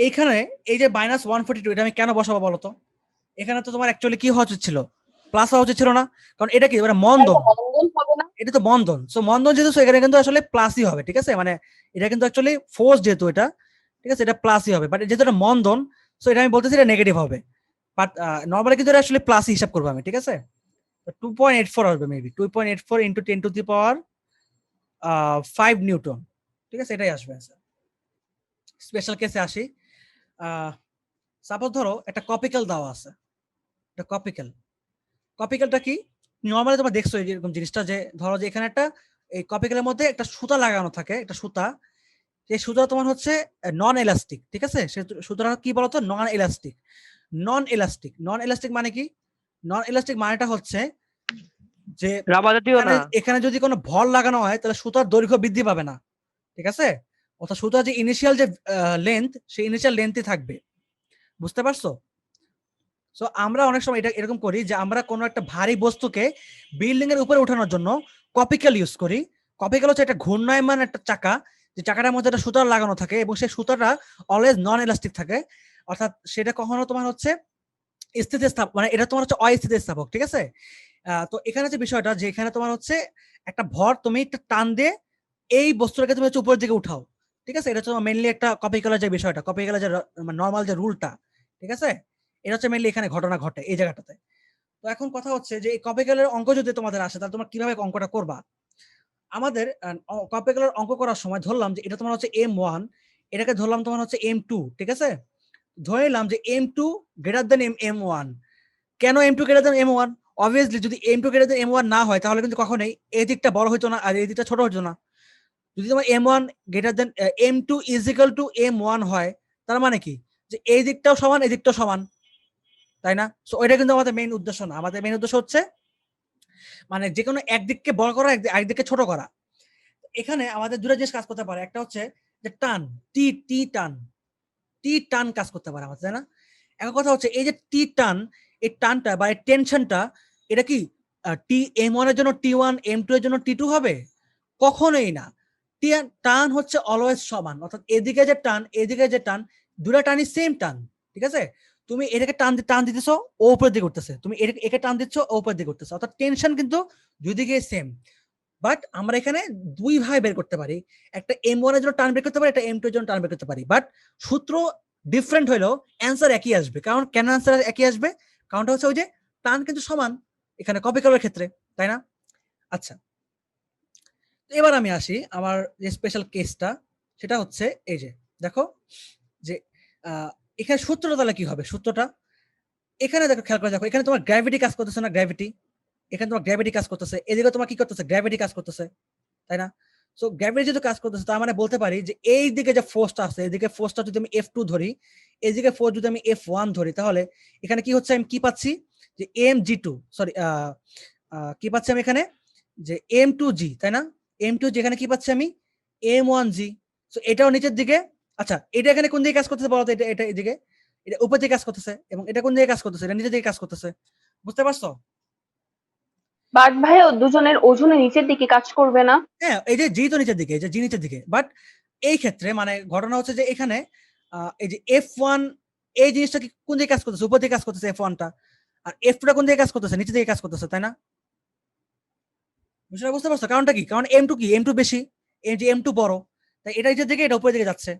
এইখানে এই যে মাইনাস 142, এটা আমি কেন বসাবো বলো তো? এখানে তো তোমার অ্যাকচুয়ালি কি হওয়া উচিত ছিল? প্লাস হওয়া উচিত ছিল না? কারণ এটা কি মানে মন্দন, মঙ্গল হবে না। এটা তো বন্ধন। সো মন্দন যেহেতু, এখানে কিন্তু আসলে প্লাসই হবে, ঠিক আছে? মানে এটা কিন্তু অ্যাকচুয়ালি ফোর্স, যেহেতু এটা ঠিক আছে, এটা প্লাসই হবে, বাট যেহেতু এটা মন্দন, সো এটা আমি বলতেছি এটা নেগেটিভ হবে, বাট নর্মালি কিন্তু এটা আসলে প্লাসই হিসাব করবো আমি, ঠিক আছে। 2.84 আসবে maybe, 2.84 into 10 to the power 5 Newton, ঠিক আছে, এটাই আসবে স্যার। স্পেশাল কেসে আসি, সাপোজ ধরো একটা কপিক্যাল দেওয়া আছে, একটা কপিক্যালটা কি, নর্মালি তোমরা দেখছো এরকম জিনিসটা, যে ধরো যে এখানে একটা এই কপিক্যালের মধ্যে একটা সুতা লাগানো থাকে, একটা সুতা, এই সুতা তোমার হচ্ছে নন এলাস্টিক, ঠিক আছে, সে সুতরাং কি বলতো, নন এলাস্টিক মানে কি, নন এলাস্টিক মানেটা হচ্ছে যে রাবার জাতীয় না। এখানে যদি কোনো ভর লাগানো হয় তাহলে সুতার দৈর্ঘ্য বৃদ্ধি পাবে না, ঠিক আছে, অর্থাৎ সুতার যে ইনিশিয়াল যে লেন্থ, সেই ইনিশিয়াল লেন্থই থাকবে, বুঝতে পারছো। সো আমরা অনেক সময় এটা এরকম করি যে আমরা কোনো একটা ভারী বস্তুকে বিল্ডিং এর উপরে ওঠানোর জন্য কপিক্যাল ইউজ করি। কপিক্যাল হচ্ছে একটা ঘূর্ণায়মান একটা চাকা, যে চাকাটার মধ্যে একটা সুতার লাগানো থাকে এবং সেই সুতাটা অলওয়েজ নন এলাস্টিক থাকে, অর্থাৎ সেটা কখনো তোমার হচ্ছে স্থিতিস্থাপক, মানে এটা তোমার হচ্ছে অস্থিতিস্থাপক, ঠিক আছে। তো এখানে যে বিষয়টা, যে এখানে তোমার হচ্ছে একটা ভর তুমি একটা টান দিয়ে এই বস্তুটাকে তুমি হচ্ছে উপরের দিকে উঠাও, ঠিক আছে, এটা হচ্ছে মেইনলি একটা কপিক্যালের যে বিষয়টা, কপিক্যালের যে নর্মাল যে রুলটা, ঠিক আছে, এটা হচ্ছে মেইনলি এখানে ঘটনা ঘটে এই জায়গাটাতে। তো এখন কথা হচ্ছে যে এই কপিক্যালের অঙ্ক যদি তোমাদের আসে তাহলে তোমরা কিভাবে অঙ্কটা করবা। আমাদের কপিক্যালের অঙ্ক করার সময় ধরলাম যে এটা তোমার হচ্ছে M1, এটাকে ধরলাম তোমার হচ্ছে M2, ঠিক আছে, ধরে নিলাম যে M2 গ্রেটার দেন M1। কেন M2 greater than M1? Obviously যদি M2 গ্রেটার দেন M1 না হয় তাহলে কিন্তু কখনোই এই দিকটা বড় হতো না আর এই দিকটা ছোট হতো না। যদি তোমার M1 greater than M2 is equal to M1 হয়, তার মানে কি, যে এই দিকটাও সমান এই দিকটাও সমান, তাই না। সো এটা কিন্তু আমাদের মেইন উদ্দেশ্য না, আমাদের মেইন উদ্দেশ্য হচ্ছে মানে যে কোনো একদিককে বড় করা, একদিককে ছোট করা। এখানে আমাদের দুটো জিনিস কাজ করতে পারে, একটা হচ্ছে যে টান, টি টান কাজ করতে পারে আমাদের, তাই না। এখন কথা হচ্ছে এই যে টি টান, এই টানটা বা এই টেনশনটা, এটা কি M1 এর জন্য T1, M2 এর জন্য T2 হবে? কখনোই না। টান হচ্ছে অলওয়েজ সমান, অর্থাৎ এদিকে যে টান এদিকে যে টান, দুটা টানই সেম টান, ঠিক আছে। তুমি এটাকে টান দিতেছো, ও উপরের দিকে উঠতেছে, তুমি একে টান দিচ্ছ, ও উপরের দিকে উঠতেছে, অর্থাৎ টেনশন কিন্তু দুই দিকে সেম। বাট আমরা এখানে দুই ভাবে বের করতে পারি, একটা M1 এর জন্য টার্ন বের করতে পারি, একটা M2 এর জন্য টার্ন বের করতে পারি, বাট সূত্র ডিফারেন্ট হলেও অ্যান্সার একই আসবে। কারণ কেন অ্যান্সার একই আসবে? কারণটা হচ্ছে ওই যে টার্ন কিন্তু সমান এখানে কপিক্যালের ক্ষেত্রে, তাই না। আচ্ছা, এবার আমি আসি আমার যে স্পেশাল কেসটা, সেটা হচ্ছে এই যে দেখো যে এখানে সূত্রটা তাহলে কি হবে, সূত্রটা এখানে দেখো, খেয়াল করে দেখো, এখানে তোমার গ্র্যাভিটি কাজ করতেছে না, গ্র্যাভিটি, এখানে তোমার গ্র্যাভিটি কাজ করতেছে, এদিকে তোমার কি করতেছে, গ্র্যাভিটি কাজ করতেছে, তাই না। সো গ্র্যাভিটি যদি কাজ করতেছে তার মানে বলতে পারি যে এই দিকে যে ফোর্সটা আছে, এদিকে ফোর্সটা যদি আমি F2 ধরি, এদিকে ফোর্স যদি আমি F1 ধরি, তাহলে এখানে কি হচ্ছে, আমি কি পাচ্ছি যে mg2, সরি কি পাচ্ছি আমি এখানে, যে M2g, তাই না, M2g, এখানে কি পাচ্ছি আমি M1g। সো এটাও নিচের দিকে। আচ্ছা, এটা এখানে কোন দিকে কাজ করতেছে বলতো, এটা এদিকে, এটা উপর দিকে কাজ করতেছে, এবং এটা কোন দিকে কাজ করতেছে, এটা নিচের দিকে কাজ করতেছে, বুঝতে পারছো। বাট ভাইয়া দুজনের ওজনে নিচের দিকে কাজ করবে না? হ্যাঁ, এই যে জি তো নিচের দিকে, এই যে জি নিচের দিকে, বাট এই ক্ষেত্রে মানে ঘটনা হচ্ছে যে এখানে এই যে F1 এই জিনিসটা কি কোন দিকে কাজ করতেছে, উপর দিকে কাজ করতেছে F1টা, আর F2 টা কোন দিকে কাজ করতেছে, নিচের দিকে কাজ করতেছে, তাই না। বিষয়টা বুঝতে পারছো, কারণটা কি, কারণ M2 কি, M2 বেশি, এই যে M2 বড়, তাই এটা নিচের দিকে, এটা উপরের দিকে যাচ্ছে,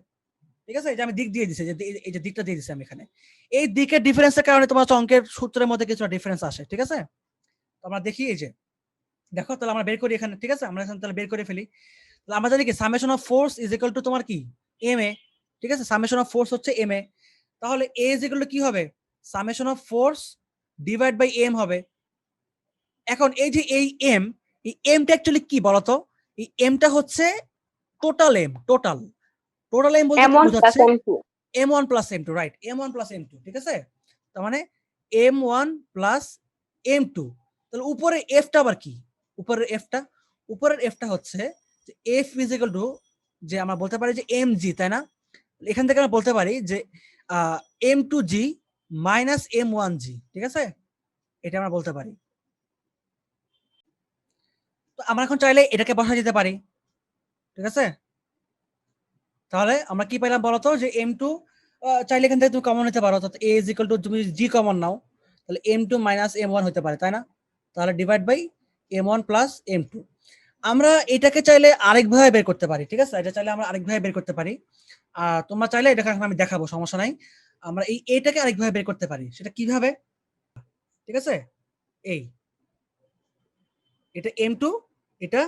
ঠিক আছে। এই যে আমি দিক দিয়ে দিছি, যে এই যে দিকটা দিয়ে দিছি আমি এখানে, এই দিকের ডিফারেন্সের কারণে তোমার অঙ্কের সূত্রের মধ্যে কিছু ডিফারেন্স আসে, ঠিক আছে। তো আমরা দেখি, এই যে দেখো, তাহলে আমরা বের করি এখানে, ঠিক আছে, আমরা এখানে তাহলে বের করে ফেলি। তাহলে আমরা জানি কি summation of force is equal to তোমার কি MA, ঠিক আছে, সামেশন অফ ফোর্স হচ্ছে MA, তাহলে A ইজ ইকুয়াল টু কি হবে, summation of force divide by M হবে। এখন এই যে এই এমটা অ্যাকচুয়ালি কি বলতো, এই এমটা হচ্ছে টোটাল টোটাল এম বলতে কি M1 plus বোঝাচ্ছে, M2। M1 plus M2, right, M1 plus M2, ঠিক আছে। তার মানে M1 প্লাস M2, তাহলে উপরে এফটা আবার কি, উপরের এফটা হচ্ছে যে F ইজ ইকুয়াল টু, যে আমরা বলতে পারি যে mg, তাই না। এখান থেকে আমরা বলতে পারি যে M2g মাইনাস M1g, ঠিক আছে, এটা আমরা বলতে পারি। তো আমরা এখন চাইলে এটাকে বসা যেতে পারি, ঠিক আছে। তাহলে আমরা কি পাইলাম বলতো, যে M2 চাইলে এখান থেকে তুমি কমন নিতে পারো, অর্থাৎ A ইজ ইকুয়াল টু, তুমি জি কমন নাও, তাহলে M2 মাইনাস M1 হতে পারে, তাই না। তাহলে divide by M1 plus M2, আমরা এটাকে চাইলে আরেকভাবে বের করতে পারি, ঠিক আছে? এটা চাইলে আমরা আরেকভাবে বের করতে পারি। তোমরা চাইলে এটাকে এখন আমি দেখাবো, সমস্যা নাই। আমরা এটাকে আরেকভাবে বের করতে পারি। সেটা কিভাবে? ঠিক আছে? এই এটা M2, এটা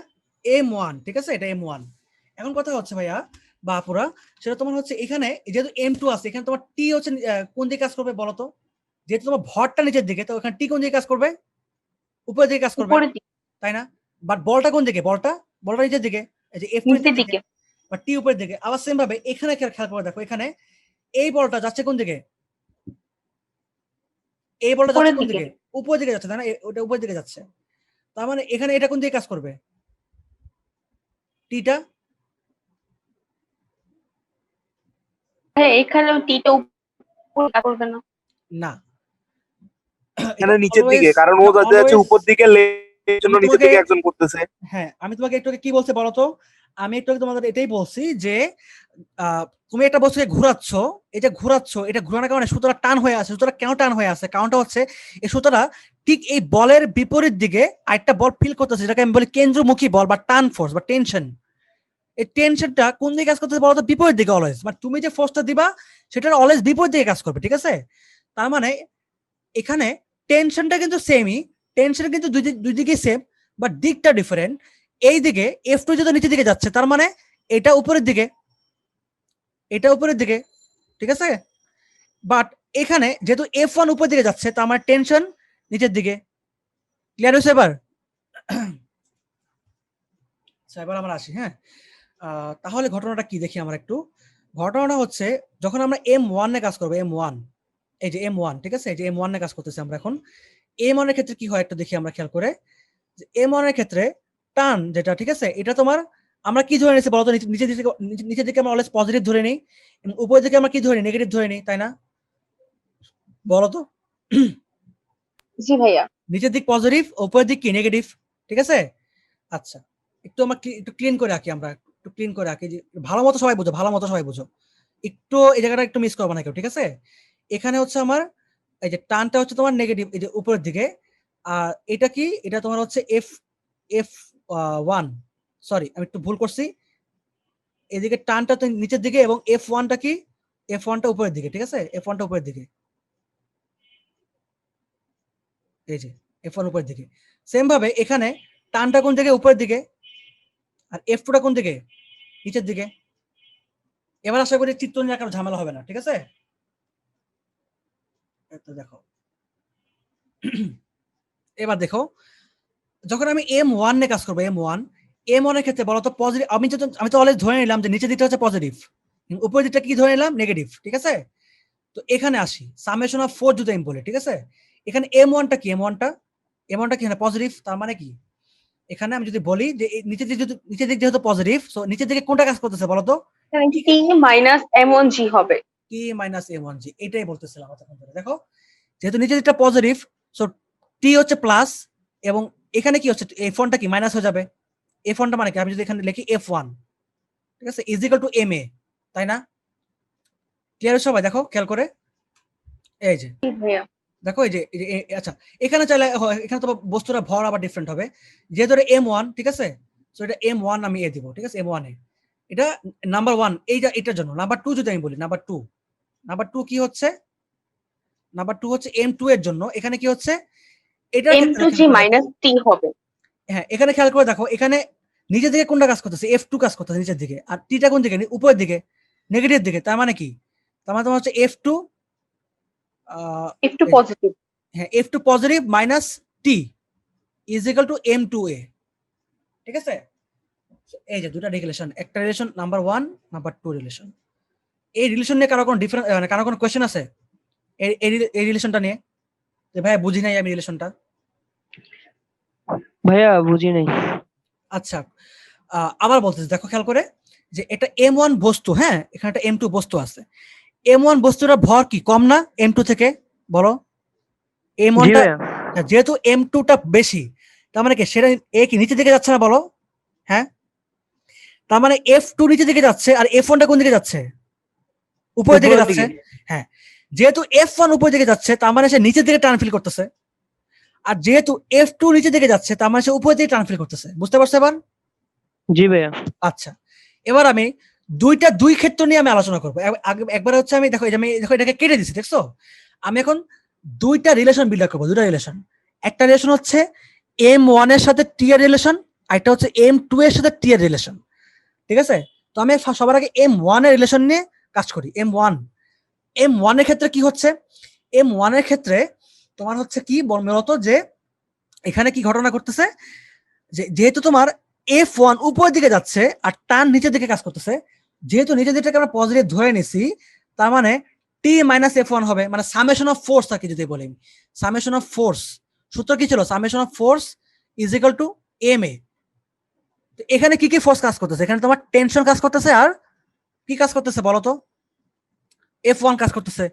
M1, ঠিক আছে? এটা M1। এখন কথা হচ্ছে ভাইয়া বা আপুরা, সেটা তোমার হচ্ছে এখানে যেহেতু M2 আছে, এখানে তোমার T হচ্ছে কোন দিকে কাজ করবে বলো তো? যেহেতু তোমার ভরটা নিচের দিকে, তো এখানে T কোন দিকে কাজ করবে? উপরের দিকে কাজ করবে, উপরের দিকে, তাই না? বাট বলটা কোন দিকে? বলটা নিচের দিকে। এই যে F2 নিচের নিচের দিকে, দিকে। বা T উপরের দিকে। আবার সেম ভাবে এখানে খেয়াল করে দেখো, এখানে এই বলটা যাচ্ছে কোন দিকে? এই বলটা যাচ্ছে উপরের কোন দিকে। দিকে? উপরের দিকে যাচ্ছে, তাই না? ওটা উপরের দিকে যাচ্ছে। তার মানে এখানে এটা কোন দিকে কাজ করবে? টিটা? হ্যাঁ, এখানে টিটা উপরে কাজ করবে না। না, এখানে নিচের অলওয়েজ, দিকে, কারণ ও যাতে আছে উপর দিকে, এর জন্য নিচের দিকে একজন করতেছে। হ্যাঁ, আমি তোমাকে একটু আগে কি বলছি বলো তো? আমি একটু আগে তোমাদের এটাই বলছি যে তুমি একটা বস্তুকে ঘোরাচ্ছ, এটা ঘোরানোর কারণে সুতরাং টান হয়ে আছে। সুতরাং কেন টান হয়ে আছে? কারণটা হচ্ছে এই সুতরাং ঠিক এই বলের বিপরীত দিকে আরেকটা বল ফিল করতেছে, যেটাকে আমি বলি কেন্দ্রমুখী বল বা টান ফোর্স বা টেনশন। এই টেনশনটা কোন দিকে কাজ করতেছে বলো তো? বিপরীত দিকে অলওয়েজ। মানে তুমি যে ফোর্সটা দিবা সেটার অলওয়েজ বিপরীত দিকে কাজ করবে, ঠিক আছে? তার মানে এখানে টেনশনটা কিন্তু সেমই, টেনশন কিন্তু দুই দিকে সেম, বাট দিকটা ডিফারেন্ট। এই দিকে F2 যদি নিচের দিকে যাচ্ছে, তার মানে এটা উপরের দিকে, এটা উপরের দিকে, ঠিক আছে? বাট এখানে যেহেতু F1 উপরের দিকে যাচ্ছে, তার মানে টেনশন নিচের দিকে। ক্লিয়ার হয়েছে এবার? আচ্ছা, এবার আমরা আসি। হ্যাঁ, তাহলে ঘটনাটা কি দেখি আমরা একটু। ঘটনাটা হচ্ছে যখন আমরা M1 এ কাজ করবো, M1, এই যে M1, ঠিক আছে? এই যে M1 এ কাজ করতেছি আমরা এখন। M1 এর ক্ষেত্রে কি হয় একটু দেখি আমরা খেয়াল করে। যে M1 এর ক্ষেত্রে টান যেটা, ঠিক আছে? এটা তোমার আমরা কি ধরে নিয়েছি বলতো? নিচের দিকে আমরা অলওয়েজ পজিটিভ ধরে নিই, এবং উপরের দিকে আমরা কি ধরে নিই? নেগেটিভ ধরে নিই, তাই না? বলতো? জি ভাইয়া। নিচের দিক পজিটিভ, উপরের দিক কি? নেগেটিভ, ঠিক আছে? আচ্ছা, একটু আমরা একটু ক্লিন করে আঁকি, আমরা একটু ক্লিন করে আঁকি, যে ভালো মতো সবাই বুঝো, ভালো মতো সবাই বুঝো। একটু এই জায়গাটা একটু মিস করবো না কেউ, ঠিক আছে? এখানে হচ্ছে আমার এই যে টানটা হচ্ছে তোমার নেগেটিভ, এই যে উপরের দিকে। আর এটা কি? এটা তোমার হচ্ছে এফ এফ ওয়ান, সরি আমি একটু ভুল করছি। এদিকে টানটা তো নিচের দিকে, এবং F1টা কি? F1টা উপরের দিকে, ঠিক আছে? F1টা উপরের দিকে, এই যে F1 উপরের দিকে। সেম ভাবে এখানে টানটা কোন দিকে? উপরের দিকে। আর F2টা কোন দিকে? নিচের দিকে। এবার আশা করি চিত্র নিয়ে কারো ঝামেলা হবে না, ঠিক আছে? তো দেখো, এবার দেখো, যখন আমি M1 এ কাজ করবো, M1 এর ক্ষেত্রে বলতো পজিটিভ, আমি তো অলরেডি ধরে নিলাম যে নিচের দিকটা হচ্ছে পজিটিভ, উপরের দিকটা কি ধরে নিলাম? নেগেটিভ, ঠিক আছে? তো এখানে আসি, সামেশন অফ 4 যদি আমি বলি, ঠিক আছে? এখানে M1টা কি? M1টা কি? পজিটিভ। তার মানে কি? এখানে আমি যদি বলি যে নিচের দিক যেহেতু পজিটিভ, সো নিচের দিকে কোনটা কাজ করতেছে বলতো? টি মাইনাস M1G হবে। T মাইনাস M1G, এটাই বলতেছিলাম এতক্ষণ ধরে। দেখো, যেহেতু নিচের দিকটা পজিটিভ, সো T হচ্ছে প্লাস, এবং এখানে কি হচ্ছে? F1টা কি? মাইনাস হয়ে যাবে। F1টা মানে কি? আমি যদি এখানে লিখি F1, ঠিক আছে, ইজ ইকুয়াল টু MA, তাই না? ক্লিয়ার সবাই? দেখো খেয়াল করে, এই যে জি ভাইয়া। দেখো, এই যে আচ্ছা, এখানে চাইলে এখানে তো বস্তুটা ভর আবার ডিফারেন্ট হবে। যেহেতু M1, ঠিক আছে? সো এটা M1 আমি দিব, ঠিক আছে? M1 এ এটা নাম্বার 1, এটার জন্য। নাম্বার 2 যদি আমি বলি, নাম্বার 2 কি হচ্ছে? নাম্বার 2 হচ্ছে M2 এর জন্য। এখানে কি হচ্ছে? এটা M2G মাইনাস টি হবে। হ্যাঁ, এখানে খেয়াল করে দেখো, এখানে নিচের দিকে কোনটা কাজ করতেছে? F2 কাজ করতেছে নিচের দিকে। আর টিটা কোন দিকে? উপরের দিকে, নেগেটিভ দিকে। তার মানে কি? তার মানে তোমার হচ্ছে F2, একটু পজিটিভ। হ্যাঁ, F2 positive minus T is equal two M2A, ঠিক আছে? এই যে দুটা রিলেশন, একটা রিলেশন নাম্বার 1, নাম্বার 2 রিলেশন। এই রিলেশন নিয়ে কারো কোনো ডিফারেন্ট, মানে কারো কোনো কোয়েশ্চেন আছে এই রিলেশনটা নিয়ে? যে ভাই বুঝি নাই আমি রিলেশনটা। ভাইয়া বুঝি নাই। আচ্ছা, আবার বলতেছি, দেখো খেয়াল করে, যে এটা M1 বস্তু, হ্যাঁ, এখানে একটা M2 বস্তু আছে। M1 বস্তুটার ভর কি কম না M2 থেকে? বলো। জি M1টা ভাইয়া। যেহেতু M2টা বেশি, তার মানে কি সেটা কি নিচের দিকে যাচ্ছে না? বলো। হ্যাঁ, তার মানে F2 নিচের দিকে যাচ্ছে, আর F1টা কোন দিকে যাচ্ছে? উপরের দিকে উপরের যাচ্ছে। দিকে। হ্যাঁ, যেহেতু F1 উপরের দিকে যাচ্ছে, তার মানে সে নিচের দিকে টান ফিল করতেছে। আর যেহেতু F2 নিচের দিকে যাচ্ছে, তার মানে সে উপরের দিকে টান ফিল করতেছে। বুঝতে পারছো এবার? জি ভাইয়া। আচ্ছা, এবার আমি দুই ক্ষেত্র নিয়ে আমি আলোচনা করবো। একবার হচ্ছে আমি দেখো, আমি দেখো এটাকে কেটে দিচ্ছি, দেখছো? আমি এখন দুইটা রিলেশন বিল্ড করবো, দুইটা রিলেশন। একটা রিলেশন হচ্ছে M1 এর সাথে T এর রিলেশন, আর একটা হচ্ছে M2 এর সাথে T এর রিলেশন। ঠিক আছে? তো আমি সবার আগে M1 এর রিলেশন নিয়ে কাজ করি। M1 এর ক্ষেত্রে কি হচ্ছে? M1 এর ক্ষেত্রে তোমার হচ্ছে কি মূলত যে এখানে কি ঘটনা করতেছে, যেহেতু তোমার F1 উপরের দিকে যাচ্ছে আর টান নিচের দিকে কাজ করতেছে, যেহেতু নিচের দিকটাকে আমরা পজিটিভ ধরে নিছি, তার মানে T মাইনাস F1 হবে, মানে সামেশন অফ ফোর্স থাকে যদি বলি, সামেশন অফ ফোর্স। সূত্র কি ছিল? Summation of force is equal two MA। এখানে কি কি ফোর্স কাজ করতেছে? এখানে তোমার টেনশন কাজ করতেছে, আর কি কাজ করতেছে বলো তো? F1 কাজ করতেছে।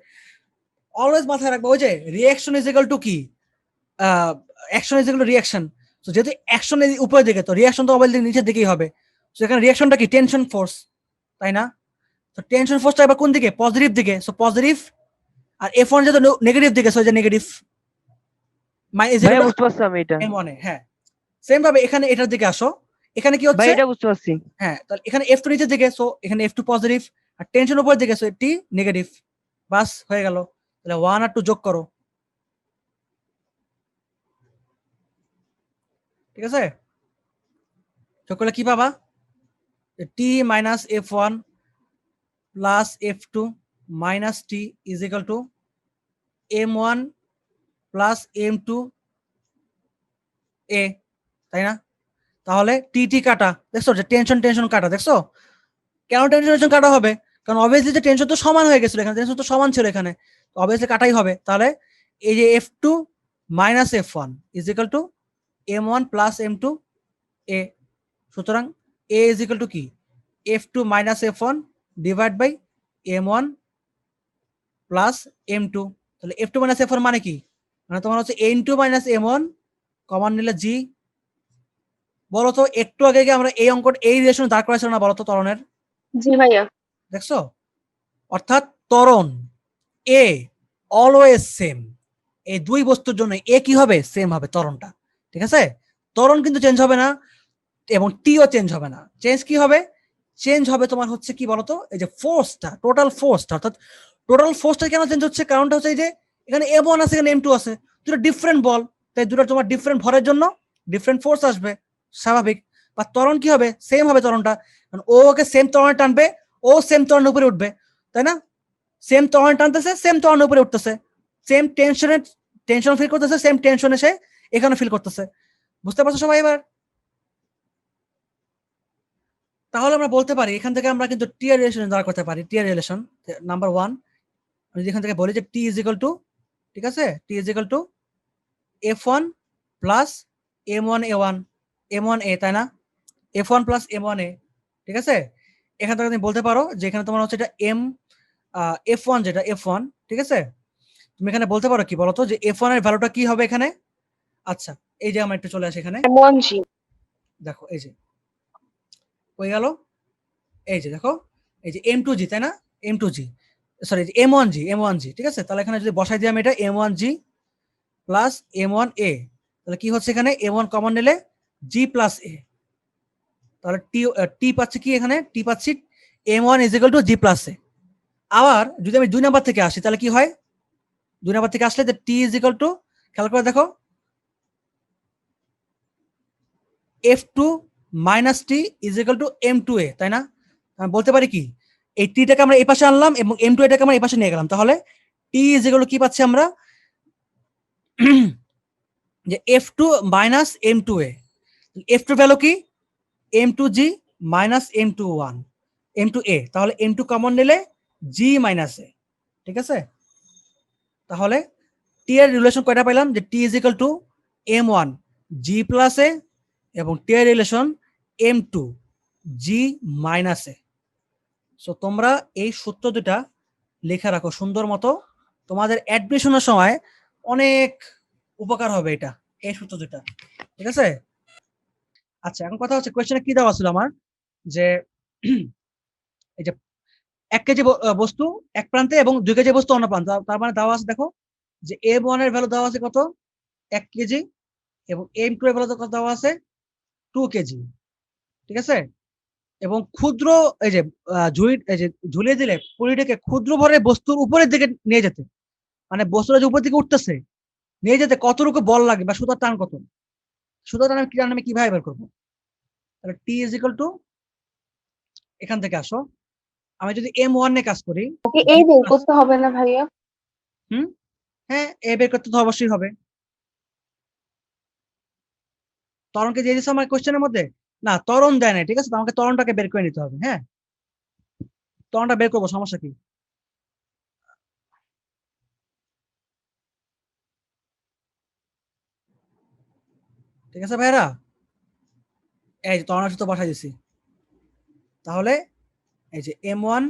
অলওয়েজ মাথায় রাখবো ওই যে রিঅ্যাকশন ইজ ইকুয়াল টু কি, action is equal two reaction. তো যেহেতু অ্যাকশন উপরের দিকে, তো রিঅ্যাকশন তো অবশ্যই নিচের দিকেই হবে। তো এখানে রিঅ্যাকশনটা কি? টেনশন ফোর্স, তাই না? তো টেনশন ফোর্সটা এবার কোন দিকে? পজিটিভ দিকে। সো পজিটিভ, আর F1 যেহেতু নেগেটিভ দিকে, সো যে নেগেটিভ ভাইয়া বুঝতে পারছি আমি এটা। M1 এ। হ্যাঁ, সেম ভাবে এখানে এটার দিকে আসো। এখানে কি ভাই হচ্ছে? এটা বুঝতে পারছি। হ্যাঁ, তাহলে এখানে F2 নিচের দিকে, সো এখানে F2 পজিটিভ, আর টেনশন উপরের দিকে, সো T নেগেটিভ। বাস হয়ে গেল। তাহলে 1 আর 2 যোগ করো, ঠিক আছে? যোগ করলে কি পাবা? T minus F1 plus F2 minus T is equal to M1 plus M2 A, তাই না? তাহলে টি কাটা, দেখছো যে টেনশন কাটা, দেখছো? কেন টেনশন কাটা হবে? কারণ অবভিয়াসলি যে টেনশন তো সমান হয়ে গেছিল, এখানে টেনশন তো সমান ছিল এখানে, তো অবভিয়াসলি কাটাই হবে। তাহলে এই যে F2 minus F1 is equal to M1 plus M2 A। সুতরাং A ইজ ইকুয়াল টু কি? F2 minus F1 divide by M1 plus M2। তাহলে F2 মাইনাস F1 মানে কি? মানে তোমার হচ্ছে N2 মাইনাস M1 কমন নিলে G। বলতো একটু আগে আমরা এই এই রিলেশন দাঁড় করাইছিল না বলতো ত্বরণের? জি ভাইয়া। দেখছো? অর্থাৎ ত্বরণ এ অলওয়েজ সেম। এই দুই বস্তুর জন্য এ কি হবে? সেম হবে ত্বরণটা। ঠিক আছে? ত্বরণ কিন্তু চেঞ্জ হবে না, এবং টিও চেঞ্জ হবে না। চেঞ্জ কি হবে? চেঞ্জ হবে তোমার হচ্ছে কি বলতো, এই যে ফোর্সটা, টোটাল ফোর্সটা। অর্থাৎ টোটাল ফোর্সটা কেন চেঞ্জ হচ্ছে? কারণটা হচ্ছে এই যে এখানে M1 আছে, এখানে M2 আছে, দুটো ডিফারেন্ট বল, তাই দুটো তোমার ডিফারেন্ট ভরের জন্য ডিফারেন্ট ফোর্স আসবে, স্বাভাবিক। বা ত্বরণ কি হবে? সেম হবে ত্বরণটা, কারণ ও ওকে সেম ত্বরণে টানবে, ও সেম ত্বরণের উপরে উঠবে, তাই না? সেম ত্বরণে টানতেছে, সেম ত্বরণের উপরে উঠতেছে, সেম টেনশন ফিল করতেছে, সেম টেনশন এসে এখানে ফিল করতেছে। বুঝতে পারছো সবাই এবার? তাহলে আমরা বলতে পারি এখান থেকে আমরা কিন্তু টিয়ার রিলেশন দাঁড় করতে পারি। টিয়ার রিলেশন নাম্বার 1, আমি এখান থেকে বলি যে টি ইজ ইকুয়াল টু, ঠিক আছে, T is equal to F1 plus M1A1 M1A, তাই না? F1 প্লাস M1A, ঠিক আছে? এখান থেকে তুমি বলতে পারো যে এখানে তোমার হচ্ছে এটা F1, যেটা F1, ঠিক আছে? তুমি এখানে বলতে পারো কি বলতো, যে F1 এর ভ্যালুটা কি হবে এখানে? আচ্ছা, এই যে আমরা একটু চলে আসি এখানে, M1G। দেখো এই যে হয়ে গেল, এই যে দেখো, এই যে M2G, তাই না? M2G, সরি M1G, ঠিক আছে? তাহলে এখানে যদি বসাই দিই আমি এটা M1G প্লাস M1A, তাহলে কি হচ্ছে এখানে? M1 কমন নিলে G প্লাস A, তাহলে টি পাচ্ছি কি এখানে? টি পাচ্ছি M1 is equal two G plus A। আবার যদি আমি 2 নাম্বার থেকে আসি, তাহলে কি হয়? 2 নাম্বার থেকে আসলে যে টি ইজ ইকুয়াল টু, খেয়াল করে দেখো, F2 minus T is equal two M2A, তাই না? আমি বলতে পারি কি, এই টিটাকে আমরা এই পাশে আনলাম এবং M2 এটাকে আমরা এই পাশে নিয়ে গেলাম, তাহলে টি ইজ ইকুয়াল টু কি পাচ্ছি আমরা? যে F2 minus M2A। F2 value কি? M2G মাইনাস M2A, তাহলে M2 কমন নিলে G মাইনাস A, ঠিক আছে? তাহলে টি এর রিলেশন কয়টা পাইলাম? যে T is equal to M1 G plus A এবং টি এর relation M2 G minus A। So তোমরা এই সূত্র দুটা লেখা রাখো সুন্দর মতো, তোমাদের অ্যাডমিশনের সময় অনেক উপকার হবে এটা, এই সূত্র দুটা, ঠিক আছে? আচ্ছা, এখন কথা হচ্ছে কোয়েশ্চেনে কি দেওয়া ছিল আমার, যে এই যে 1 কেজি বস্তু এক প্রান্তে এবং 2 কেজি বস্তু অন্য প্রান্তে, তার মানে দেওয়া আছে দেখো যে M1 এর ভ্যালু দেওয়া আছে কত? 1 কেজি, এবং M2 এর ভ্যালু কত দেওয়া আছে? 2 কেজি, ঠিক আছে, এবং ক্ষুদ্র এই যে ঝুলিয়ে দিলে পুলিটাকে ক্ষুদ্র ভরে বস্তুর উপরের দিকে নিয়ে যেতে, মানে বস্তুটা যে উপর দিকে উঠতেছে নিয়ে যেতে কতটুকু বল লাগে বা সুতার টান কত, সুতার টান আমি কিভাবে বের করবো? তাহলে টি ইজ ইকুয়াল টু, এখান থেকে আসো, আমি যদি M1 নিয়ে কাজ করি, ওকে এই বের করতে হবে না ভাইয়া? হুম, হ্যাঁ এ বের করতে তো অবশ্যই হবে। ত্বরণকে দিয়ে দিচ্ছে আমার কোশ্চেনের মধ্যে, না ত্বরণ দেয় না, ঠিক আছে, তো আমাকে ত্বরণটাকে বের করে নিতে হবে। হ্যাঁ, ত্বরণটা বের করবো, সমস্যা কি? ঠিক আছে ভাইরা, এই যে ত্বরণের সূত্র পাঠিয়ে দিছি। তাহলে এই যে M1,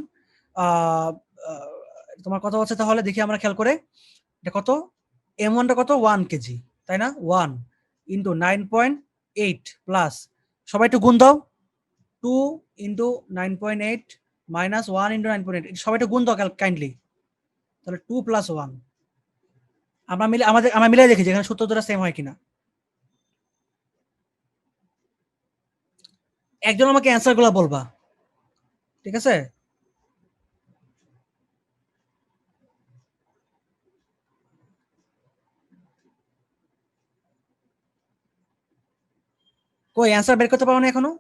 তোমার কথা হচ্ছে, তাহলে দেখি আমরা খেয়াল করে এটা কত, M1টা কত, 1 কেজি, তাই না? 1 ইন্টু 9.8 প্লাস, সবাই একটু গুণ দাও, 2 ইন্টু 9.8 মাইনাস 1 ইন্টু 9.8, সবাই একটু গুণ দাও কাইন্ডলি। তাহলে 2 প্লাস 1, আমরা মিলাই দেখি যেখানে সূত্র দুটো সেম হয় কিনা। একজন আমাকে অ্যান্সার গুলা বলবা, ঠিক আছে? কই অ্যান্সার বের করতে পারো না এখনো?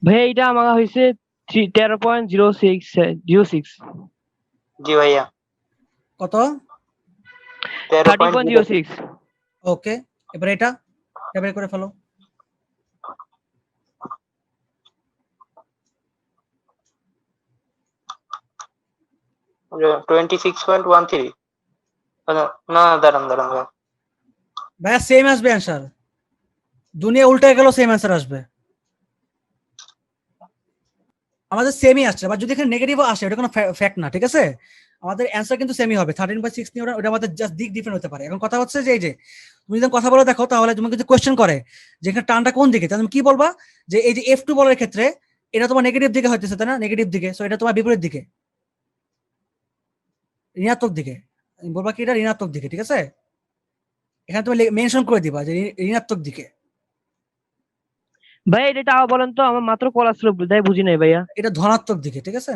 ভাইয়া এটা আমার হয়েছে 13.06 জি ভাইয়া, কত? 13.06। 30.06। ওকে, এবার এটা বের করে ফেলো। যে 26.13। না না, দাঁড়ান দাঁড়ান ভাইয়া। ভাইয়া সেম আসবে অ্যান্সার, দুনিয়া উল্টে গেল সেম অ্যান্সার আসবে, আমাদের সেমই আসছে। আবার যদি এখানে নেগেটিভ আসে ওটা কোনো ফ্যাক্ট না, ঠিক আছে, আমাদের অ্যান্সার কিন্তু সেমই হবে। 13/6 নিয়ে ওটা আমাদের জাস্ট দিক ডিফারেন্ট হতে পারে। এখন কথা হচ্ছে যে এই যে তুমি যখন কথা বলে দেখো, তাহলে তুমি যদি কোয়েশ্চেন করে যে এখানে টানটা কোন দিকে, তাহলে তুমি কি বলবা যে এই যে F2 বলের ক্ষেত্রে এটা তোমার নেগেটিভ দিকে হইতেছে, তাই না? নেগেটিভ দিকে, সো এটা তোমার বিপরীত দিকে, ঋণাত্মক দিকে। তুমি বলবা কি এটা ঋণাত্মক দিকে, ঠিক আছে, এখানে তুমি মেনশন করে দিবা যে ঋণাত্মক দিকে। ভাইয়া এটা আবার বলেন তো, আমার মাত্র কল আসছিল, তাই বুঝি নাই ভাইয়া। এটা ধনাত্মক দিকে, ঠিক আছে।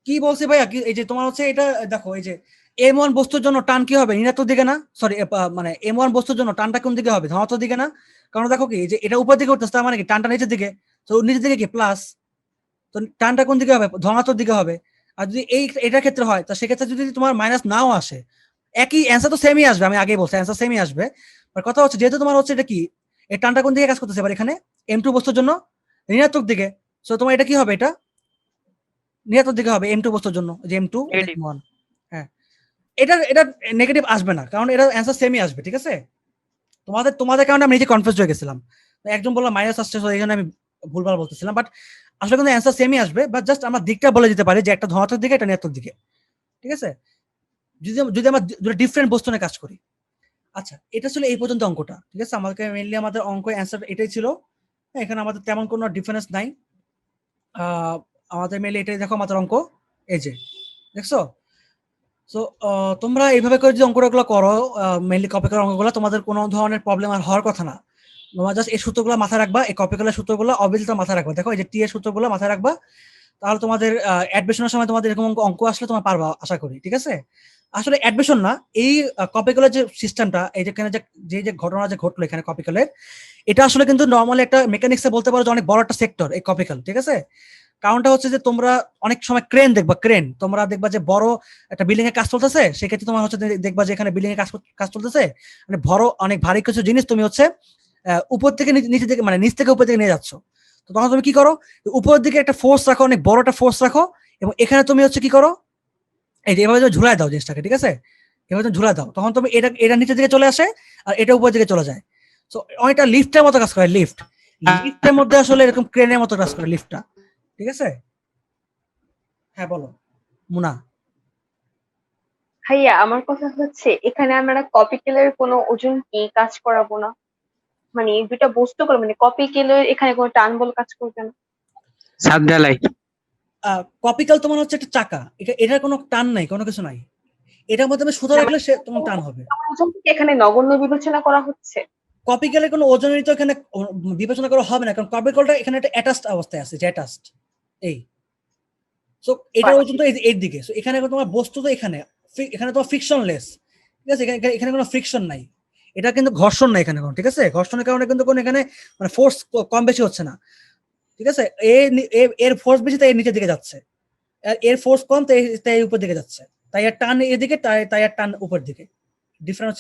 কি বলছে ভাইয়া, কি এই যে তোমার হচ্ছে এটা দেখো, এই যে M1 বস্তুর জন্য টান কি হবে, ঋণাত্মক দিকে না? সরি, মানে M1 বস্তুর জন্য টানটা কোন দিকে হবে, ধনাত্মক দিকে না? কারণ দেখো কি, এই যে এটা উপর দিকে উঠতেছে, তার মানে কি টানটা নিচের দিকে, তো নিচের দিকে কি প্লাস, তো টানটা কোন দিকে হবে, ধনাত্মক দিকে হবে। আর যদি এটার ক্ষেত্রে হয়, তো সেক্ষেত্রে যদি তোমার মাইনাস নাও আসে, একই অ্যান্সার তো সেমই আসবে, আমি আগেই বলছি অ্যান্সার সেমই আসবে। আর কথা হচ্ছে যেহেতু তোমার হচ্ছে এটা কি, এই টানটা কোন দিকে কাজ করতেছে এবার এখানে, M2 বস্তুর জন্য ঋণাত্মক দিকে, সো তোমার এটা কি হবে, এটা ঋণাত্মক দিকে হবে M2 বস্তুর জন্য, যে M2 এটা নেগেটিভ। M1। হ্যাঁ, এটা নেগেটিভ আসবে না, কারণ এটা অ্যান্সার সেমই আসবে, ঠিক আছে। তোমাদের কারণে আমি নিজে কনফিউজ হয়ে গেছিলাম, একজন বললো মাইনাস আসছে, এই জন্য আমি ভুলভাল বলতেছিলাম, বাট আসলে কিন্তু অ্যান্সার সেমই আসবে, বাট জাস্ট আমরা দিকটা বলে দিতে পারি যে একটা ধনাত্মক দিকে, একটা ঋণাত্মক দিকে, ঠিক আছে, যদি যদি আমরা দুটো ডিফারেন্ট বস্তু নিয়ে কাজ করি। আচ্ছা, এটা ছিল এই পর্যন্ত অঙ্কটা, ঠিক আছে, আমাদেরকে মেইনলি আমাদের অঙ্ক অ্যান্সার এটাই ছিল। হ্যাঁ, এখানে আমাদের তেমন কোনো ডিফারেন্স নাই, আমাদের মেইনলি এটাই দেখো আমাদের অঙ্ক, এই যে দেখছো। সো তোমরা এইভাবে করে যদি অঙ্কগুলো করো, মেইনলি কপিকার অঙ্কগুলো, তোমাদের কোনো ধরনের প্রবলেম আর হওয়ার কথা না। তোমরা জাস্ট এই সূত্রগুলো মাথায় রাখবা, এই কপিকালের সূত্রগুলো অবিচলিত মাথায় রাখবা। দেখো এই যে টি এর সূত্রগুলো মাথায় রাখবা, তাহলে তোমাদের অ্যাডমিশনের সময় তোমাদের এরকম অঙ্ক আসলে তোমরা পারবা আশা করি, ঠিক আছে। আসলে অ্যাডমিশন না, এই কপিকালের যে সিস্টেমটা, এই যেখানে যে ঘটনা যে ঘটলো এখানে কপিকালের, এটা আসলে কিন্তু নর্মালি একটা মেকানিক্সে বলতে পারো যে অনেক বড় একটা সেক্টর এই কপিকাল, ঠিক আছে। কারণটা হচ্ছে যে তোমরা অনেক সময় ক্রেন দেখবা, ক্রেন তোমরা দেখবা যে বড় একটা বিল্ডিং এর কাজ চলতেছে, সেক্ষেত্রে তোমার হচ্ছে দেখবা যে এখানে বিল্ডিং এর কাজ চলতেছে, মানে বড় অনেক ভারী কিছু জিনিস তুমি হচ্ছে উপর থেকে নিচে থেকে, মানে নিচ থেকে উপর থেকে নিয়ে যাচ্ছ। তো তখন তুমি কি করো, উপরের দিকে একটা ফোর্স রাখো, অনেক বড় একটা ফোর্স রাখো, এবং এখানে তুমি হচ্ছে কি করো, এই যে এভাবে ঝুলাই দাও জিনিসটাকে, ঠিক আছে, এভাবে তুমি ঝুলাই দাও, তখন তুমি এটা নিচের দিকে চলে আসে, আর এটা উপরের দিকে চলে যায়। তো অনেকটা লিফটের মতো কাজ করে, লিফটের মধ্যে আসলে এরকম ক্রেনের মতো কাজ করে লিফটটা, ঠিক আছে। হ্যাঁ বলো মুনা। ভাইয়া আমার কথা হচ্ছে এখানে আমরা কপিকেলের কোনো ওজন কি কাজ করাবো না, মানে এই দুইটা বস্তু করে, মানে কপিকেলের এখানে কোনো টান বল কাজ করবে না। ছাদ ঢালাই। কপিক্যাল তোমার হচ্ছে একটা চাকা, এটার কোনো টান নাই, কোনো কিছু নাই। এটার মাধ্যমে সুতা রাখলে সে তোমার টান হবে। ওজন কি এখানে নগণ্য বিবেচনা করা হচ্ছে? কপিক্যালের কোনো ওজনের তো এখানে বিবেচনা করা হবে না, কারণ কপিক্যালটা এখানে একটা অ্যাটাচড অবস্থায় আছে, যে অ্যাটাচড এই। সো এটার ওজন তো এর দিকে। সো এখানে তোমার বস্তু তো এখানে তোমার ফ্রিকশনলেস, ঠিক আছে, এখানে কোনো ফ্রিকশন নাই, এটা কিন্তু ঘর্ষণ নাই এখানে কোনো, ঠিক আছে, ঘর্ষণের কারণে কিন্তু কোনো এখানে মানে ফোর্স কম বেশি হচ্ছে না, ঠিক আছে, এর ফোর্স বেশি তাই এর নিচের দিকে যাচ্ছে, আর এর ফোর্স কম তাই উপর দিকে যাচ্ছে, তাই এর টান এদিকে, তাই এর টান উপর দিকে, ডিফারেন্স